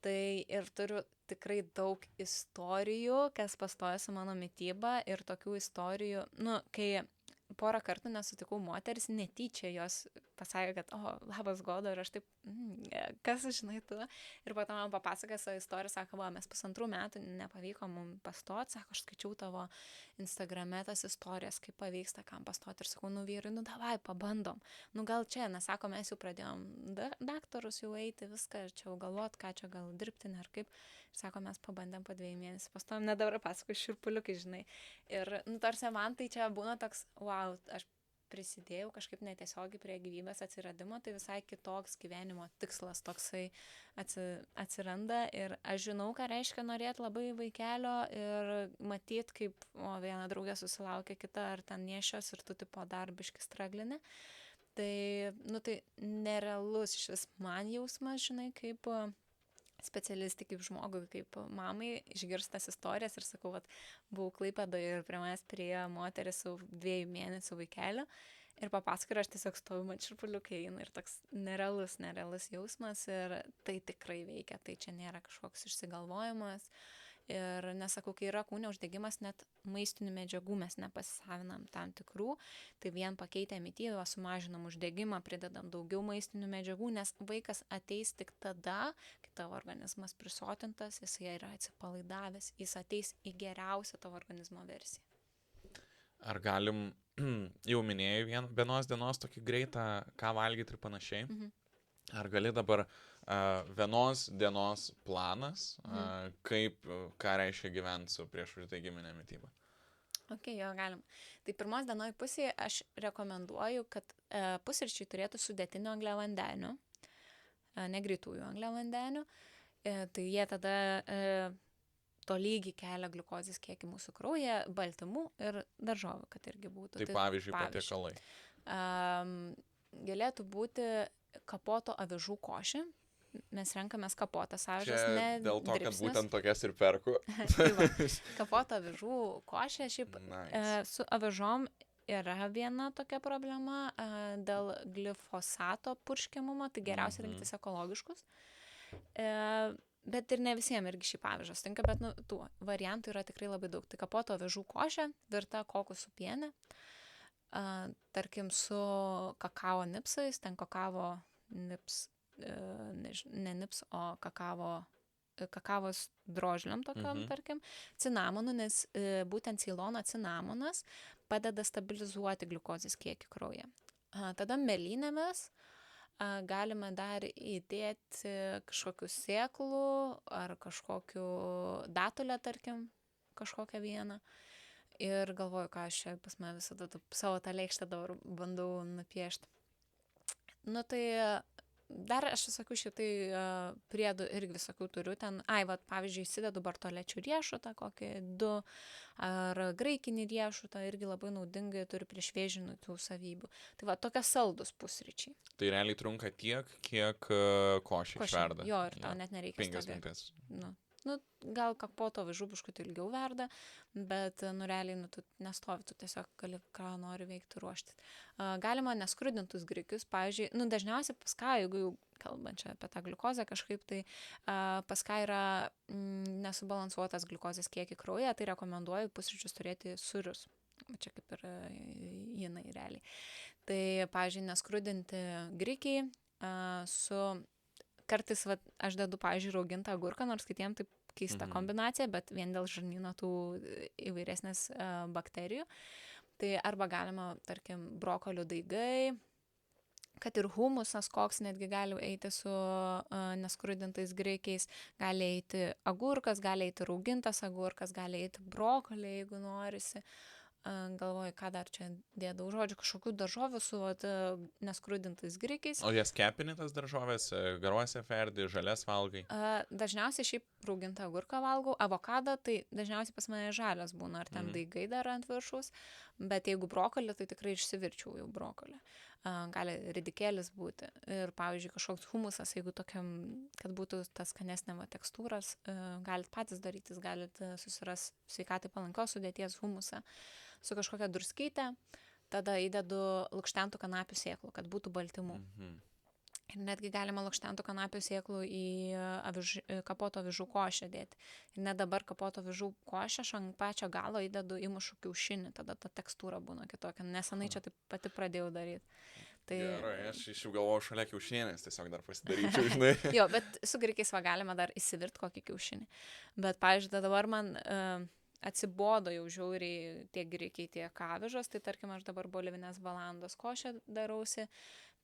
Tai ir turiu tikrai daug istorijų, kas pastoja su mano mityba ir tokių istorijų, nu, kai porą kartų nesutikau moteris, netyčia jos pasakė, kad, labas Goda, ir aš taip, kas žinai tu? Ir po to man papasakoja savo istoriją, sako, mes 1,5 metų nepavyko mums pastoti, sako, aš skaičiau tavo Instagrame tas istorijas, kaip pavyksta, kam pastoti, ir sakau, vyrui, davai, pabandom, gal čia, nes sako, mes jau pradėjom daktarus jau eiti, viską, čia jau galvot, ką čia gal dirbti, ar kaip, ir sako, mes pabandėm po 2 mėnesių, pastojom, dabar pasakoju širpuliukai, žinai, ir, tarsi man tai čia būna toks, wow, aš prisidėjau kažkaip netiesiogiai prie gyvybės atsiradimo, tai visai kitoks gyvenimo tikslas toksai atsiranda ir aš žinau, ką reiškia norėti labai vaikelio ir matyti, kaip viena draugė susilaukia kita ar ten nešios ir tu tipo darbiški straglinė. Tai, tai nerealus šis man jausmas, žinai, kaip specialistai, kaip žmogui, kaip mamai, išgirstas istorijas ir sakau, buvau Klaipėdoje ir prie manęs prie moteris su 2 mėnesių vaikelio ir papasakoju, aš tiesiog stoviu, man šiurpuliukai eina ir toks nerealus jausmas ir tai tikrai veikia, tai čia nėra kažkoks išsigalvojimas ir nesakau, kai yra kūne uždegimas, net maistinių medžiagų mes nepasisavinam tam tikrų, tai vien pakeitę mitybą sumažinam uždegimą, pridedam daugiau maistinių medžiagų, nes vaikas ateis tik tada, kai tavo organizmas prisotintas, jis yra atsipalaidavęs, jis ateis į geriausią tavo organizmo versiją. Ar galim, jau minėjai vienos dienos tokį greitą, ką valgyti ir panašiai, ar gali dabar vienos dienos planas, ką reiškia gyventi su priešuždegiminė mityba? Ok, jo, galim. Tai pirmos dienoj pusėje aš rekomenduoju, kad pusryčiai turėtų sudėtinių angliavandenių, negreitųjų angliavandenių, tai jie tada tolygiai kelia gliukozės kiekį mūsų kraujyje, baltymų ir daržovių, kad irgi būtų. Tai pavyzdžiui, patiekalai. Galėtų būti kapoto avižų košė. Mes renkamės kapotas avižas, ne dėl to, dribsnius. Kad būtent tokias ir perku. Tai va, kapoto avižų košė, šiaip su avižom yra viena tokia problema dėl glifosato purškiamumo, tai geriausia rinktis ekologiškus. Bet ir ne visiems irgi šiaip avižas tinka, bet tų variantų yra tikrai labai daug. Tai kapoto avižų košė, virta kokosų piene, tarkim su kakao nipsais, ten kakavo nips, ne nips, o kakavos drožliam tokiam, tarkim, cinamonu, nes būtent Ceilono cinamonas padeda stabilizuoti gliukozės kiekį kraujyje. Tada mėlynėmis galime dar įdėti kažkokių sėklų ar kažkokių datulę, tarkim, kažkokią vieną. Ir galvoju, ką aš čia pas mane visada savo tą lėkštę dabar bandau nupiešti. Tai dar aš visokių šitai priedų irgi visokių turiu ten. Pavyzdžiui, įsidedu bartolečių riešutą, kokį 2, ar graikinį riešutą, irgi labai naudingai turi priešvėžinių tų savybių. Tai va, tokie saldus pusryčiai. Tai realiai trunka tiek, kiek košė išverda. Jo, ir tau net nereikia 5 minutės. Gal kapoto avižų biškutį ilgiau verda, bet, realiai, tu nestovi, tu tiesiog gali, ką nori veikti, ruoštis. Galima neskrudintus grikius, pavyzdžiui, dažniausiai pas ką, jeigu jau kalbant čia apie tą gliukozę kažkaip, tai pas ką yra nesubalansuotas gliukozės kiekį kraujyje, tai rekomenduoju pusryčius turėti sūrius. Čia kaip ir jinai realiai. Tai, pavyzdžiui, neskrudinti grikiai su kartais vat, aš dedu, pavyzdžiui, raugintą agurką, nors kitiem taip keista kombinacija, bet vien dėl žarnyno tų įvairesnės bakterijų. Tai arba galima, tarkim, brokolių daigai, kad ir humusas koks netgi gali eiti su neskrudintais grikiais, gali eiti agurkas, gali eiti raugintas agurkas, gali eiti brokolį, jeigu norisi. Galvoju, ką dar čia dėdau, žodžiu, kažkokių daržovių su neskrudintais grikiais. O jas kepini tas daržovės, garuose ferdi, žalias valgai? Dažniausiai šiaip raugintą agurką valgau, avokadą, tai dažniausiai pas mane žalias būna, ar ten daigai dar ant viršaus, bet jeigu brokolį, tai tikrai išsivirčiau jau brokolį. Gali ridikėlis būti. Ir, pavyzdžiui, kažkoks humusas, jeigu tokiam, kad būtų tas skanesnė tekstūras, galit patys darytis, galit susiras sveikatai palankios sudėties humusą su kažkokia druskyte, tada įdedu lukštentų kanapių sėklų, kad būtų baltymų. Ir netgi galima lukštentų kanapių sėklų į kapoto avižų košę dėti. Ir net dabar kapoto avižų košę aš ant pačio galo įdedu įmušu kiaušinį, tada ta tekstūra būna kitokia. Nesenai čia taip pati pradėjau daryti. Tai... Gerai, aš iš jų galvoju šalia kiaušienės, tiesiog dar pasidaryčiau, žinai. Jo, bet su grikiais galima dar įsivirt kokį kiaušinį. Bet, pavyzdžiui, dabar man atsibodo jau žiauriai tiek grikiai, tiek avižos, tai tarkim, aš dabar bolivinės balandos košę darausi,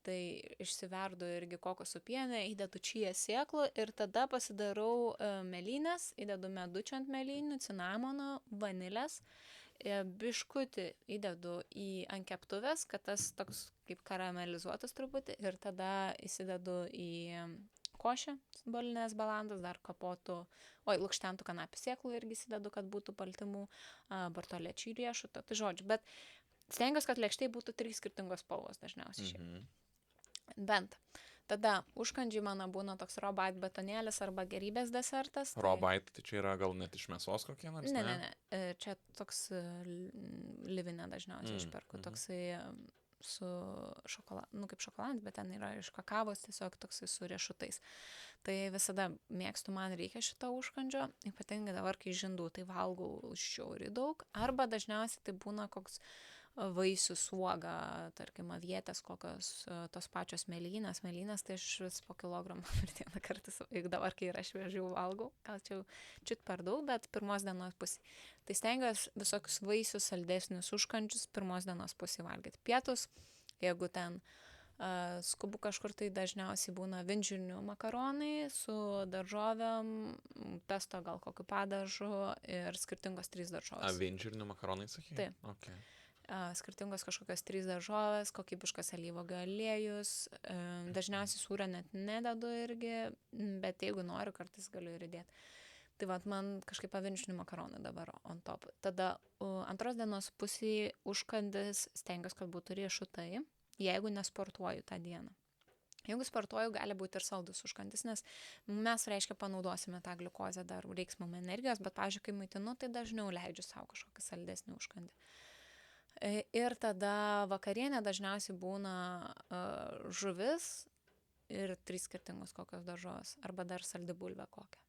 tai išsiverdu irgi kokosų pienę, įdedu čia sėklų ir tada pasidarau mėlynės, įdedu medučio ant mėlynių, cinamono, vanilės, biškutį įdedu ant keptuvės, kad tas toks kaip karamelizuotas truputį ir tada įsidedu į košę, bolinės balandos, dar lukštentų kanapių sėklų irgi įsidedu, kad būtų baltymų, bartolečių riešuto, tai žodžiu, bet stengiuosi, kad lėkštėje būtų 3 skirtingos spalvos dažniausiai šiaip. Bent. Tada užkandžiai mano būna toks raw bite batonėlis arba gerybės desertas. Raw bite, tai čia yra gal net iš mėsos kokie nors? Ne. Čia toks livinė dažniausiai išperku. Toksai su šokoladu, kaip šokoladas, bet ten yra iš kakavos, tiesiog toksai su riešutais. Tai visada mėgstu, man reikia šito užkandžio, ypatingai dabar, kai žindų, tai valgau žiauriai daug. Arba dažniausiai tai būna koks vaisių suoga, tarkim, avietės, kokios tos pačios mėlynės, tai aš vis po kilogramą per dieną kartais, jeigu dabar, kai yra šviežių valgau, gal čia čiut per daug, bet pirmos dienos pusė. Tai stengiuosi visokius vaisius, saldesnius užkandžius pirmos dienos pusė valgyti. Pietus, jeigu ten skubu kažkur, tai dažniausiai būna vinžinių makaronai su daržovėm, pesto gal kokiu padažu ir skirtingos 3 daržovės. Vinžinių makaronai, sakai? Taip. Okay. Skirtingos kažkokios 3 daržovės, kokybiškas alyvuogių aliejus, dažniausiai sūrio net nededu irgi, bet jeigu noriu, kartais galiu ir įdėti. Tai vat man kažkaip pavinžinių makaronai dabar on top. Tada antros dienos pusėje užkandis stengiuosi, kad būtų riešutai, jeigu nesportuoju tą dieną. Jeigu sportuoju, gali būti ir saldus užkandis, nes mes, reiškia, panaudosime tą gliukozę, dar reiks mum energijos, bet, pavyzdžiui, kai maitinu, tai dažniau leidžiu savo kažkokį saldesnį užkandį. Ir tada vakarienė dažniausiai būna žuvis ir 3 skirtingos kokios daržovės, arba dar saldi bulvė kokią.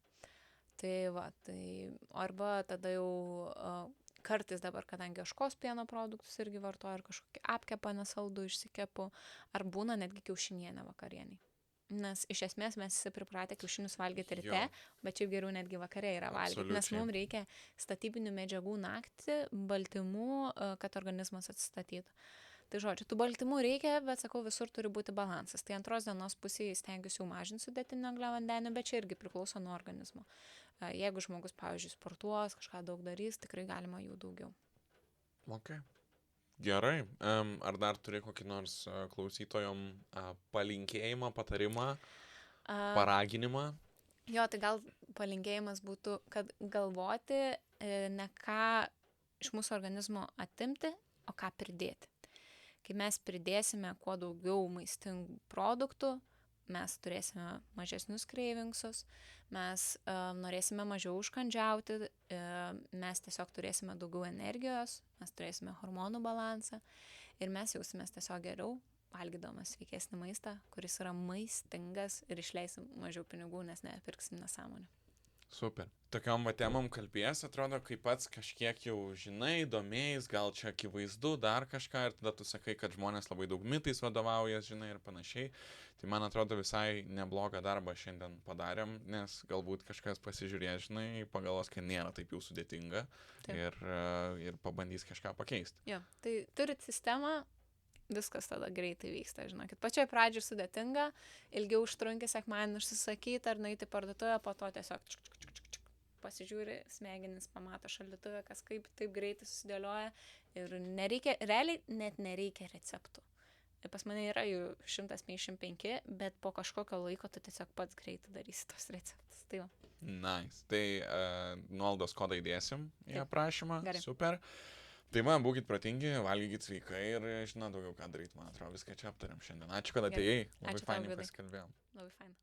Tai va, arba tada jau kartais dabar, kadangi ožkos pieno produktus irgi vartoju, ar kažkokį apkepą nesaldų išsikepu, ar būna netgi kiaušinienė vakarieniai. Nes iš esmės mes visi pripratę kiaušinius valgyti ryte, bet šiaip geriau netgi vakare yra valgyti, nes mums reikia statybinių medžiagų naktį, baltymų, kad organizmas atsistatytų. Tai žodžiu, tų baltymų reikia, bet sakau, visur turi būti balansas. Tai antros dienos pusėje stengiuosi jau mažinti sudėtinį angliavandenių, bet čia irgi priklauso nuo organizmo. Jeigu žmogus, pavyzdžiui, sportuos, kažką daug darys, tikrai galima jų daugiau. Okay. Gerai. Ar dar turi kokį nors klausytojom palinkėjimą, patarimą, paraginimą? Jo, tai gal palinkėjimas būtų, kad galvoti ne ką iš mūsų organizmo atimti, o ką pridėti. Kai mes pridėsime kuo daugiau maistingų produktų, mes turėsime mažesnius kreivingsus, mes norėsime mažiau užkandžiauti, mes tiesiog turėsime daugiau energijos, mes turėsime hormonų balansą ir mes jausimės tiesiog geriau, valgydamas sveikesnį maistą, kuris yra maistingas ir išleisim mažiau pinigų, nes nepirksim nesąmonę. Super. Tokiom va temom kalbės, atrodo, kai pats kažkiek jau žinai, domėjais, gal čia akivaizdu, dar kažką, ir tada tu sakai, kad žmonės labai daug mitais vadovaujas, žinai, ir panašiai. Tai man atrodo visai neblogą darbą šiandien padarėm, nes galbūt kažkas pasižiūrės, žinai, pagalvos, kad nėra taip jau sudėtinga ir pabandys kažką pakeisti. Jo, tai turit sistemą, viskas tada greitai vyksta, žinokit. Pačioj pradžioj sudėtinga, ilgiau užtrunki sekmadienį užsisakyti ar nueiti į parduotuvę, po to tiesiog pasižiūri, smegenis pamato šaldytuvę, kas kaip taip greitai susidėlioja ir nereikia, realiai net nereikia receptų. Pas mane yra jų 155, bet po kažkokio laiko tu tiesiog pats greitai darysi tos receptus. Tai va. Nice. Tai nuolaidos kodą įdėsim į aprašymą. Gerai. Super. Tai man, būkit protingi, valgykit sveikai ir žinau daugiau ką daryti, man atrodo, viską čia aptariam šiandien. Ačiū, kad atėjai. Labai Ačiū tau, fainai Vidai. pasikalbėjom. Labai faina.